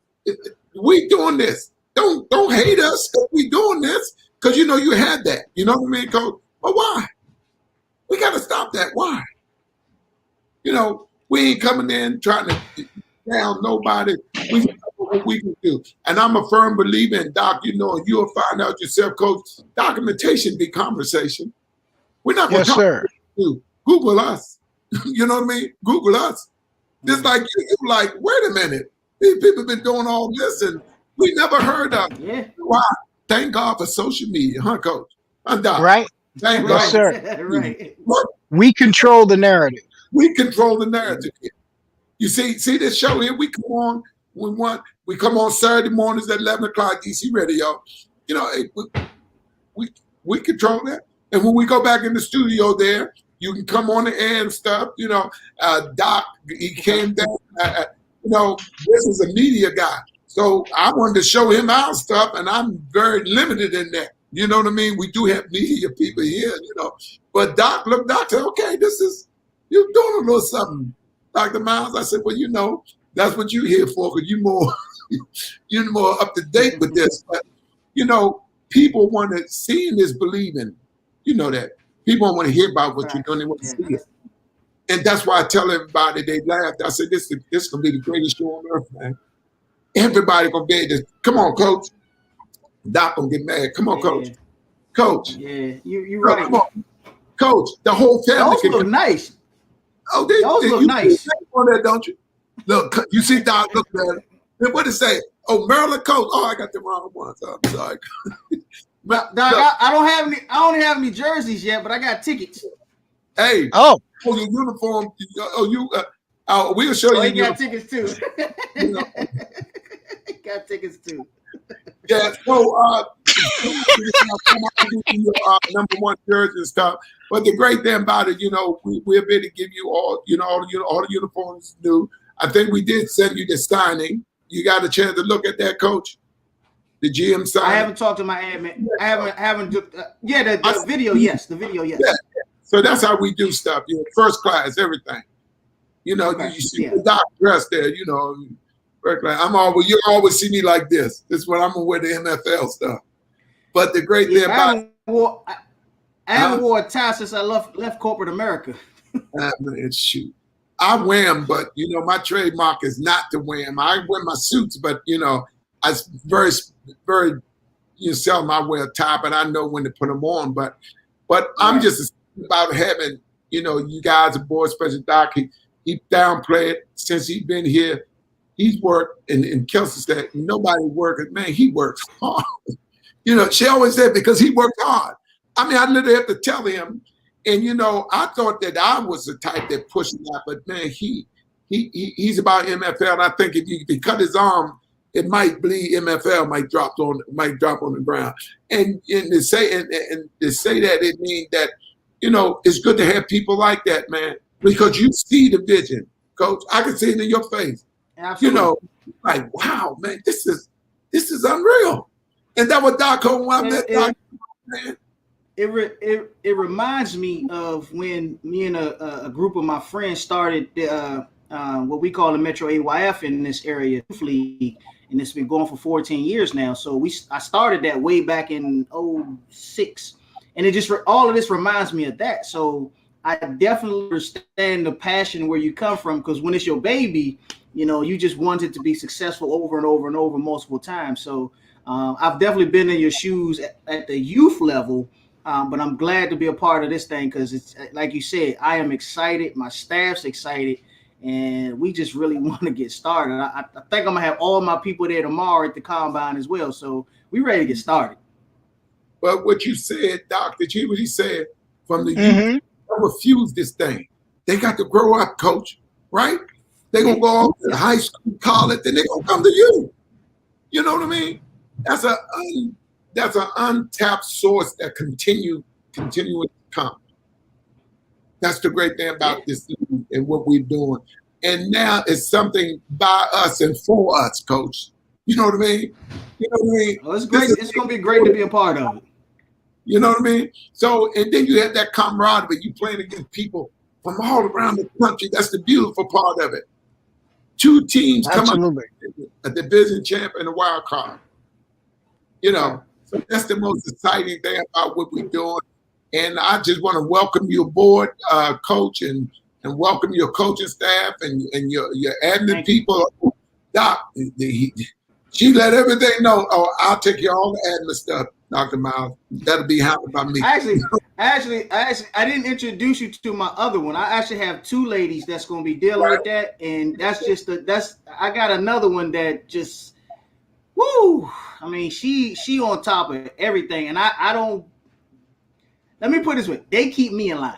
we doing this. Don't hate us because we doing this, because you had that. You know what I mean, Coach? But why? We got to stop that. Why? We ain't coming in trying to down nobody. We know what we can do. And I'm a firm believer in, Doc, you'll find out yourself, Coach, documentation be conversation. We're not going to talk to Google us. You know what I mean? Google us. Just like you're like, wait a minute. These people been doing all this and we never heard of it. Yeah. Why? Thank God for social media, huh, Coach? Doc. Right. Thank Yes, God. sir. Right. We control the narrative. We control the narrative. You see this show here, we come on, we come on Saturday mornings at 11 o'clock, DC Radio. We control that. And when we go back in the studio there, you can come on the air and stuff. Doc, he came down. This is a media guy. So I wanted to show him our stuff, and I'm very limited in that. You know what I mean? We do have media people here, But Doc said, okay, you're doing a little something, Dr. Myles. I said, well, that's what you're here for, because you're more up to date with this. But, people want to see in this believing. You know that. People don't want to hear about what you're doing. They want to see it. And that's why I tell everybody, they laughed. I said, this is going to be the greatest show on earth, man. Everybody going to be able to, come on, Coach. Doc going to get mad. Come on, Coach. Coach. Yeah, you're right. Come on. Coach, the whole family. Those look nice. Oh, those look nice. On that, don't you? Look, you see Doc look at it. Then what did it say? Oh, Maryland Colts. Oh, I got the wrong ones. I'm sorry. Doc, I don't have any jerseys yet, but I got tickets. Hey. Oh, your uniform. We'll show you. You got tickets too. Got tickets too. Yeah. So, number one jersey and stuff. But the great thing about it, we're able to give you all the uniforms new. I think we did send you the signing. You got a chance to look at that, Coach? The GM signing? I haven't talked to my admin. I haven't. The video, yes. The video, yes. Yeah. So that's how we do stuff. First class, everything. You see the Doc dressed there. First class. You always see me like this. This is when I'm gonna wear the MFL stuff. But the great thing about I haven't worn a tie since I left corporate America. Shoot. I wear them, but my trademark is not to wear them. I wear my suits, but I very, very seldom I wear a tie, but I know when to put them on. But I'm just about having you guys aboard, especially Doc. He downplayed it since he's been here. He's worked, and Kelsey said nobody works. Man, he works hard. She always said because he worked hard. I mean, I literally have to tell him. And I thought that I was the type that pushed that, but man, he's about MFL. And I think if he cut his arm, it might bleed. MFL might drop on the ground. And to say that, it means that it's good to have people like that, man, because you see the vision. Coach. I can see it in your face. Absolutely. You know, like, wow, man, this is unreal. And that was Doc Home. It reminds me of when me and a group of my friends started what we call the Metro AYF in this area league, and it's been going for 14 years now. So I started that way back in 2006, and it just all of this reminds me of that. So I definitely understand the passion where you come from, because when it's your baby, you know, you just want it to be successful over and over and over multiple times. So I've definitely been in your shoes at the youth level, but I'm glad to be a part of this thing, because it's like you said, I am excited. My staff's excited, and we just really want to get started. I think I'm going to have all my people there tomorrow at the combine as well. So we ready to get started. But what you said, Doc, did you hear what he said? From the youth, they refuse this thing. They got to grow up, Coach, right? They're going to go off to high school, college, and they're going to come to you. You know what I mean? That's an untapped source that continues to come. That's the great thing about this and what we're doing. And now it's something by us and for us, Coach. You know what I mean? You know what I mean? Well, it's great. It's going to be great to be a part of it. You know what I mean? So, and then you have that camaraderie. You playing against people from all around the country. That's the beautiful part of it. Two teams come up, a division champ and a wild card. You know, so that's the most exciting thing about what we're doing. And I just want to welcome you aboard, Coach, and welcome your coaching staff and your admin people. Doc, she let everything know. Oh, I'll take care of all the admin stuff, Dr. Myles. That'll be handled by me. Actually, I didn't introduce you to my other one. I actually have two ladies that's going to be dealing with that, and I got another one that just, woo. I mean, she on top of everything, and I don't. Let me put it this way: they keep me in line.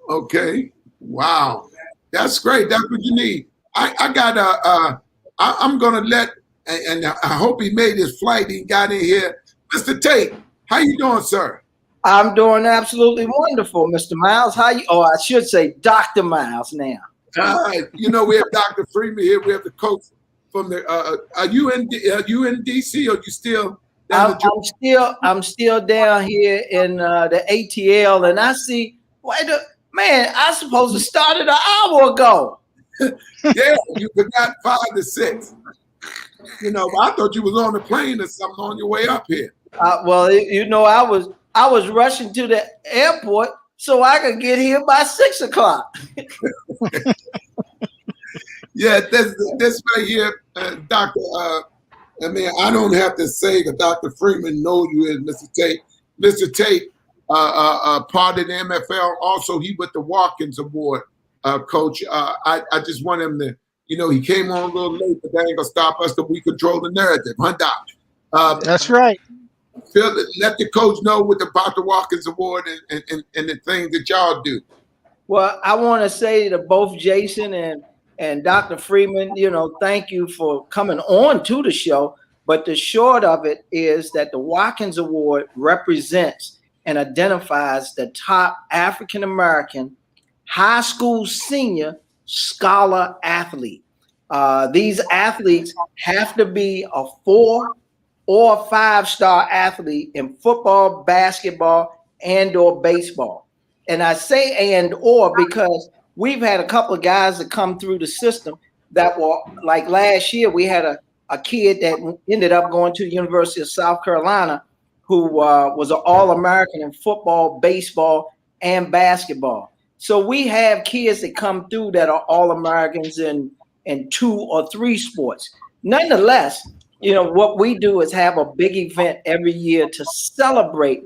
Okay. Wow, that's great. That's what you need. I got I'm gonna let, and I hope he made his flight. He got in here, Mr. Tate. How you doing, sir? I'm doing absolutely wonderful, Mr. Myles. How you? Oh, I should say Dr. Myles now. You know, we have Dr. Freeman here. We have the coach from the. Are you in DC, or you still? I'm still down here in the ATL, and I see. Man, I supposed to start it an hour ago. Yeah, you forgot 5 to 6. You know, I thought you was on the plane or something on your way up here. Well, you know, I was rushing to the airport so I could get here by 6 o'clock. Yeah, this right here, Doctor. I mean, I don't have to say that Dr. Freeman knows you as Mr. Tate. Mr. Tate, part of the MFL. Also, he with the Watkins Award, Coach. I just want him to, you know, he came on a little late, but that ain't gonna stop us because we control the narrative, huh, Doc? That's right. Let the coach know about the Watkins Award and the things that y'all do. Well, I want to say to both Jason and Dr. Freeman, you know, thank you for coming on to the show. But the short of it is that the Watkins Award represents and identifies the top African-American high school senior scholar athlete. These athletes have to be a 4 or 5-star athlete in football, basketball, and/or baseball. And I say and/or because we've had a couple of guys that come through the system that were, like last year, we had a kid that ended up going to the University of South Carolina who was an All-American in football, baseball, and basketball. So we have kids that come through that are All-Americans in 2 or 3 sports. Nonetheless, you know, what we do is have a big event every year to celebrate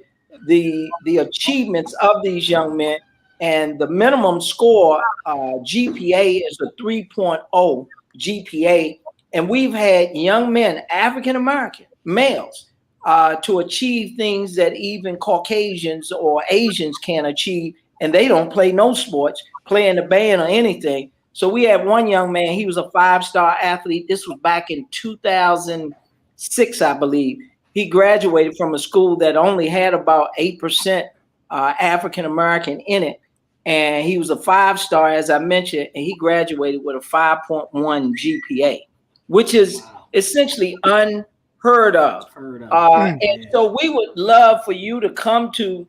the achievements of these young men. And the minimum score GPA is a 3.0 GPA. And we've had young men, African-American males, to achieve things that even Caucasians or Asians can't achieve. And they don't play no sports, play in the band or anything. So we had one young man, he was a 5-star athlete. This was back in 2006, I believe. He graduated from a school that only had about 8% African-American in it. and he was a 5-star, as I mentioned, and he graduated with a 5.1 GPA, which is essentially unheard of. And so we would love for you to come to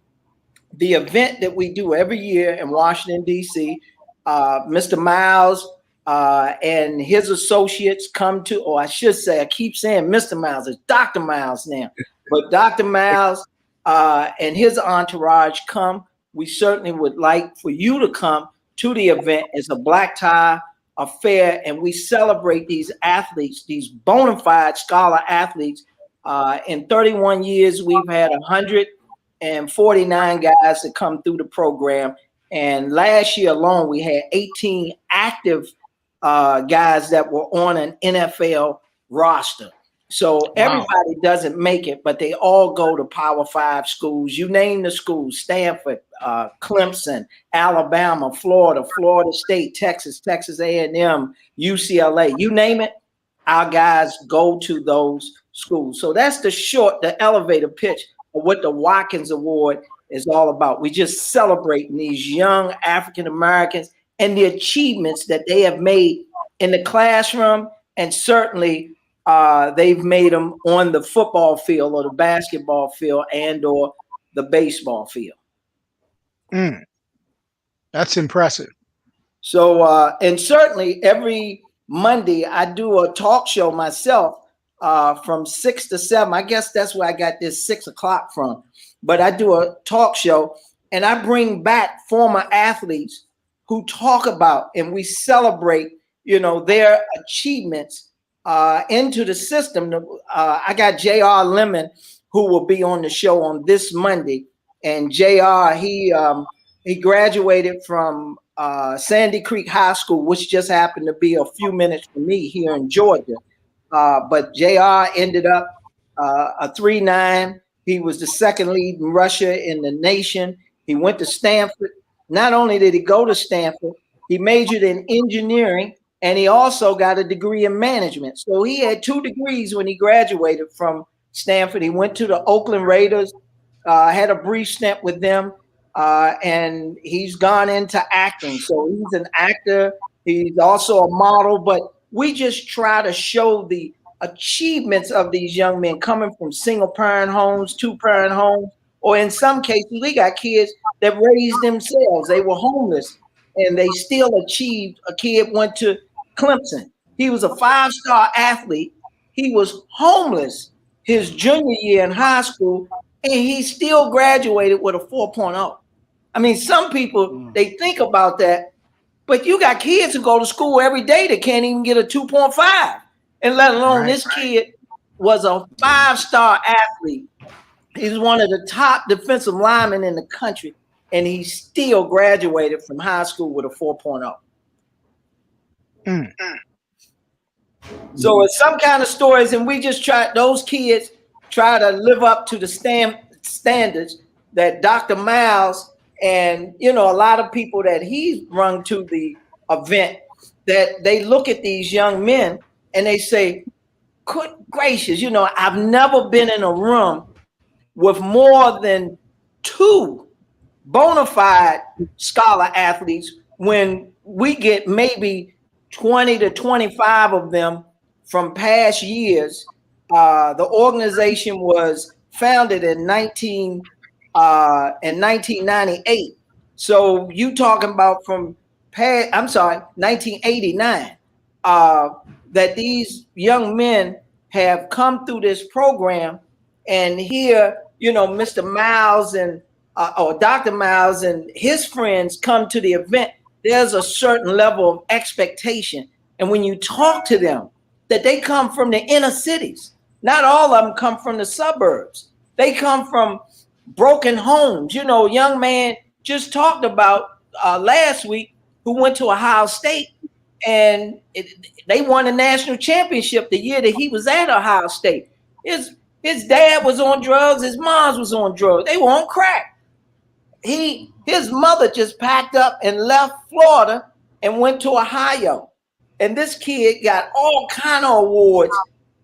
the event that we do every year in Washington, D.C. Mr. Myles and his associates come to, or I should say, I keep saying Mr. Myles, it's Dr. Myles now, but Dr. Myles and his entourage come. We certainly would like for you to come to the event. It's a black tie affair, and we celebrate these athletes, these bona fide scholar athletes. In 31 years, we've had 149 guys that come through the program. And last year alone, we had 18 active guys that were on an NFL roster. So everybody doesn't make it, but they all go to Power 5 schools. You name the schools: Stanford, Clemson, Alabama, Florida, Florida State, Texas, Texas A&M, UCLA. You name it, our guys go to those schools. So that's the elevator pitch of what the Watkins Award is all about. We just celebrating these young African Americans and the achievements that they have made in the classroom, and certainly they've made them on the football field or the basketball field and or the baseball field. That's impressive. So, and certainly every Monday I do a talk show myself from 6 to 7. I guess that's where I got this 6 o'clock from. But I do a talk show and I bring back former athletes who talk about, and we celebrate, their achievements into the system. I got J.R. Lemon, who will be on the show on this Monday. And J.R., he graduated from Sandy Creek High School, which just happened to be a few minutes from me here in Georgia. But J.R. ended up a 3.9. He was the second leading rusher in the nation. He went to Stanford. Not only did he go to Stanford, he majored in engineering, and he also got a degree in management. So he had 2 degrees when he graduated from Stanford. He went to the Oakland Raiders, had a brief stint with them, and he's gone into acting. So he's an actor. He's also a model, but we just try to show the achievements of these young men coming from single-parent homes, 2-parent homes, or in some cases, we got kids that raised themselves. They were homeless, and they still achieved. A kid went to Clemson. He was a 5-star athlete. He was homeless his junior year in high school, and he still graduated with a 4.0. I mean, some people, they think about that, but you got kids who go to school every day that can't even get a 2.5, and let alone this kid was a 5-star athlete. He's one of the top defensive linemen in the country, and he still graduated from high school with a 4.0. So it's some kind of stories, and we just those kids try to live up to the standards that Dr. Myles and, a lot of people that he's run to the event, that they look at these young men and they say, good gracious, I've never been in a room with more than 2 bona fide scholar athletes when we get maybe 20 to 25 of them from past years. The organization was founded in 1998. So you talking about from 1989, that these young men have come through this program, and here, Mr. Myles and or Dr. Myles and his friends come to the event. There's a certain level of expectation. And when you talk to them, that they come from the inner cities. Not all of them come from the suburbs. They come from broken homes. Young man just talked about last week who went to Ohio State, and they won a national championship the year that he was at Ohio State. His dad was on drugs. His mom was on drugs. They were on crack. His mother just packed up and left Florida and went to Ohio. And this kid got all kind of awards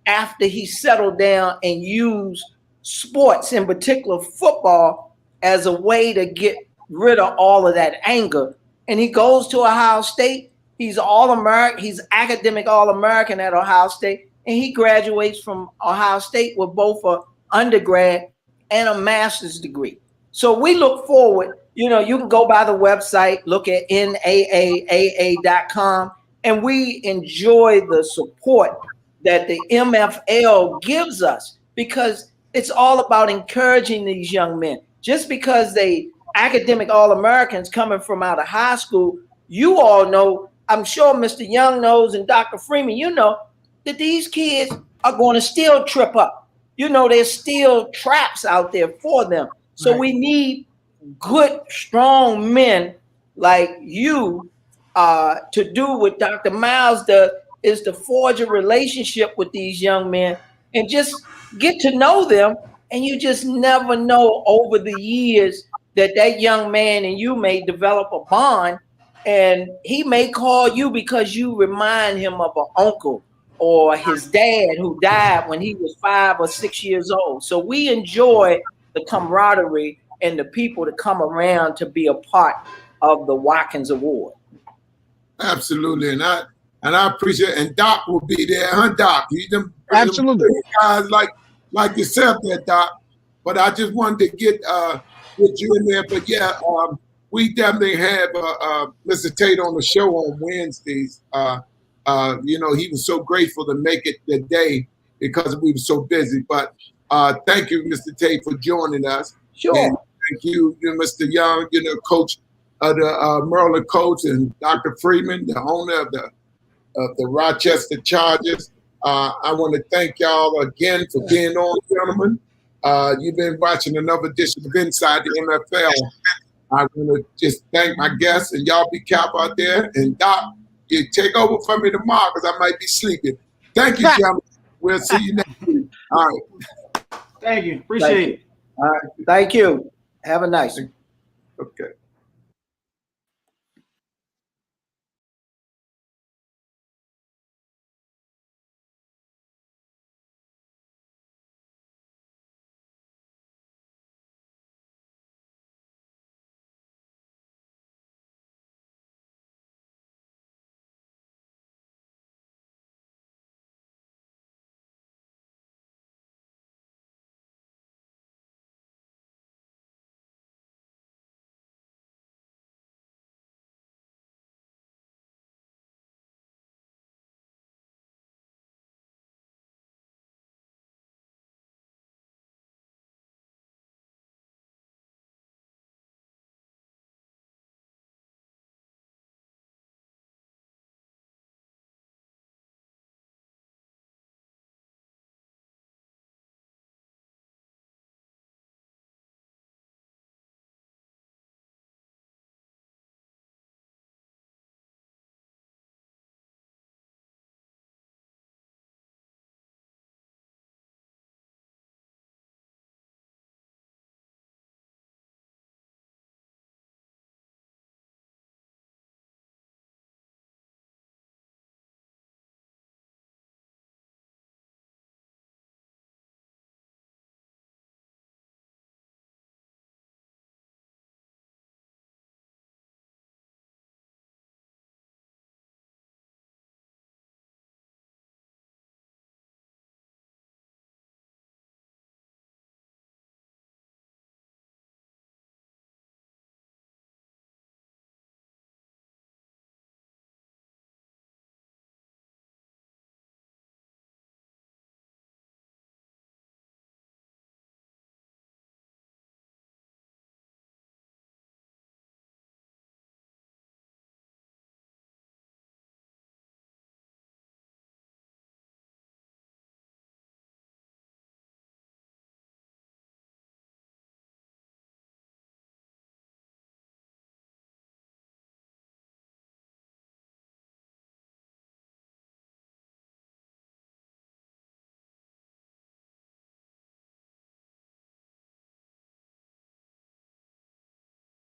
after he settled down and used sports, in particular football, as a way to get rid of all of that anger. And he goes to Ohio State. He's All-American. He's academic All-American at Ohio State. And he graduates from Ohio State with both an undergrad and a master's degree. So we look forward. You know, you can go by the website, look at NAAAA.com, and we enjoy the support that the MFL gives us, because it's all about encouraging these young men. Just because they academic All-Americans coming from out of high school, you all know, I'm sure Mr. Young knows, and Dr. Freeman, you know, that these kids are going to still trip up. You know, there's still traps out there for them. So we need good, strong men like you to do what Dr. Myles does, is to forge a relationship with these young men and just get to know them. And you just never know over the years that young man and you may develop a bond, and he may call you because you remind him of an uncle or his dad who died when he was 5 or 6 years old. So we enjoy the camaraderie and the people to come around to be a part of the Watkins Award. Absolutely, and I appreciate it. And Doc will be there, huh, Doc? Absolutely. Guys like yourself there, Doc. But I just wanted to get you in there. But yeah, we definitely have Mr. Tate on the show on Wednesdays. You know, he was so grateful to make it the day because we were so busy. But thank you, Mr. Tate, for joining us. Sure. And thank you, Mr. Young, you know, coach of the Maryland Colts, and Dr. Freeman, the owner of the Rochester Chargers. I want to thank y'all again for being on, gentlemen. You've been watching another edition of Inside the MFL. I want to just thank my guests, and y'all be careful out there. And Doc, you take over for me tomorrow because I might be sleeping. Thank you, gentlemen. We'll see you next week. All right. Thank you. Appreciate it. All right. Thank you. Have a nice one. Okay.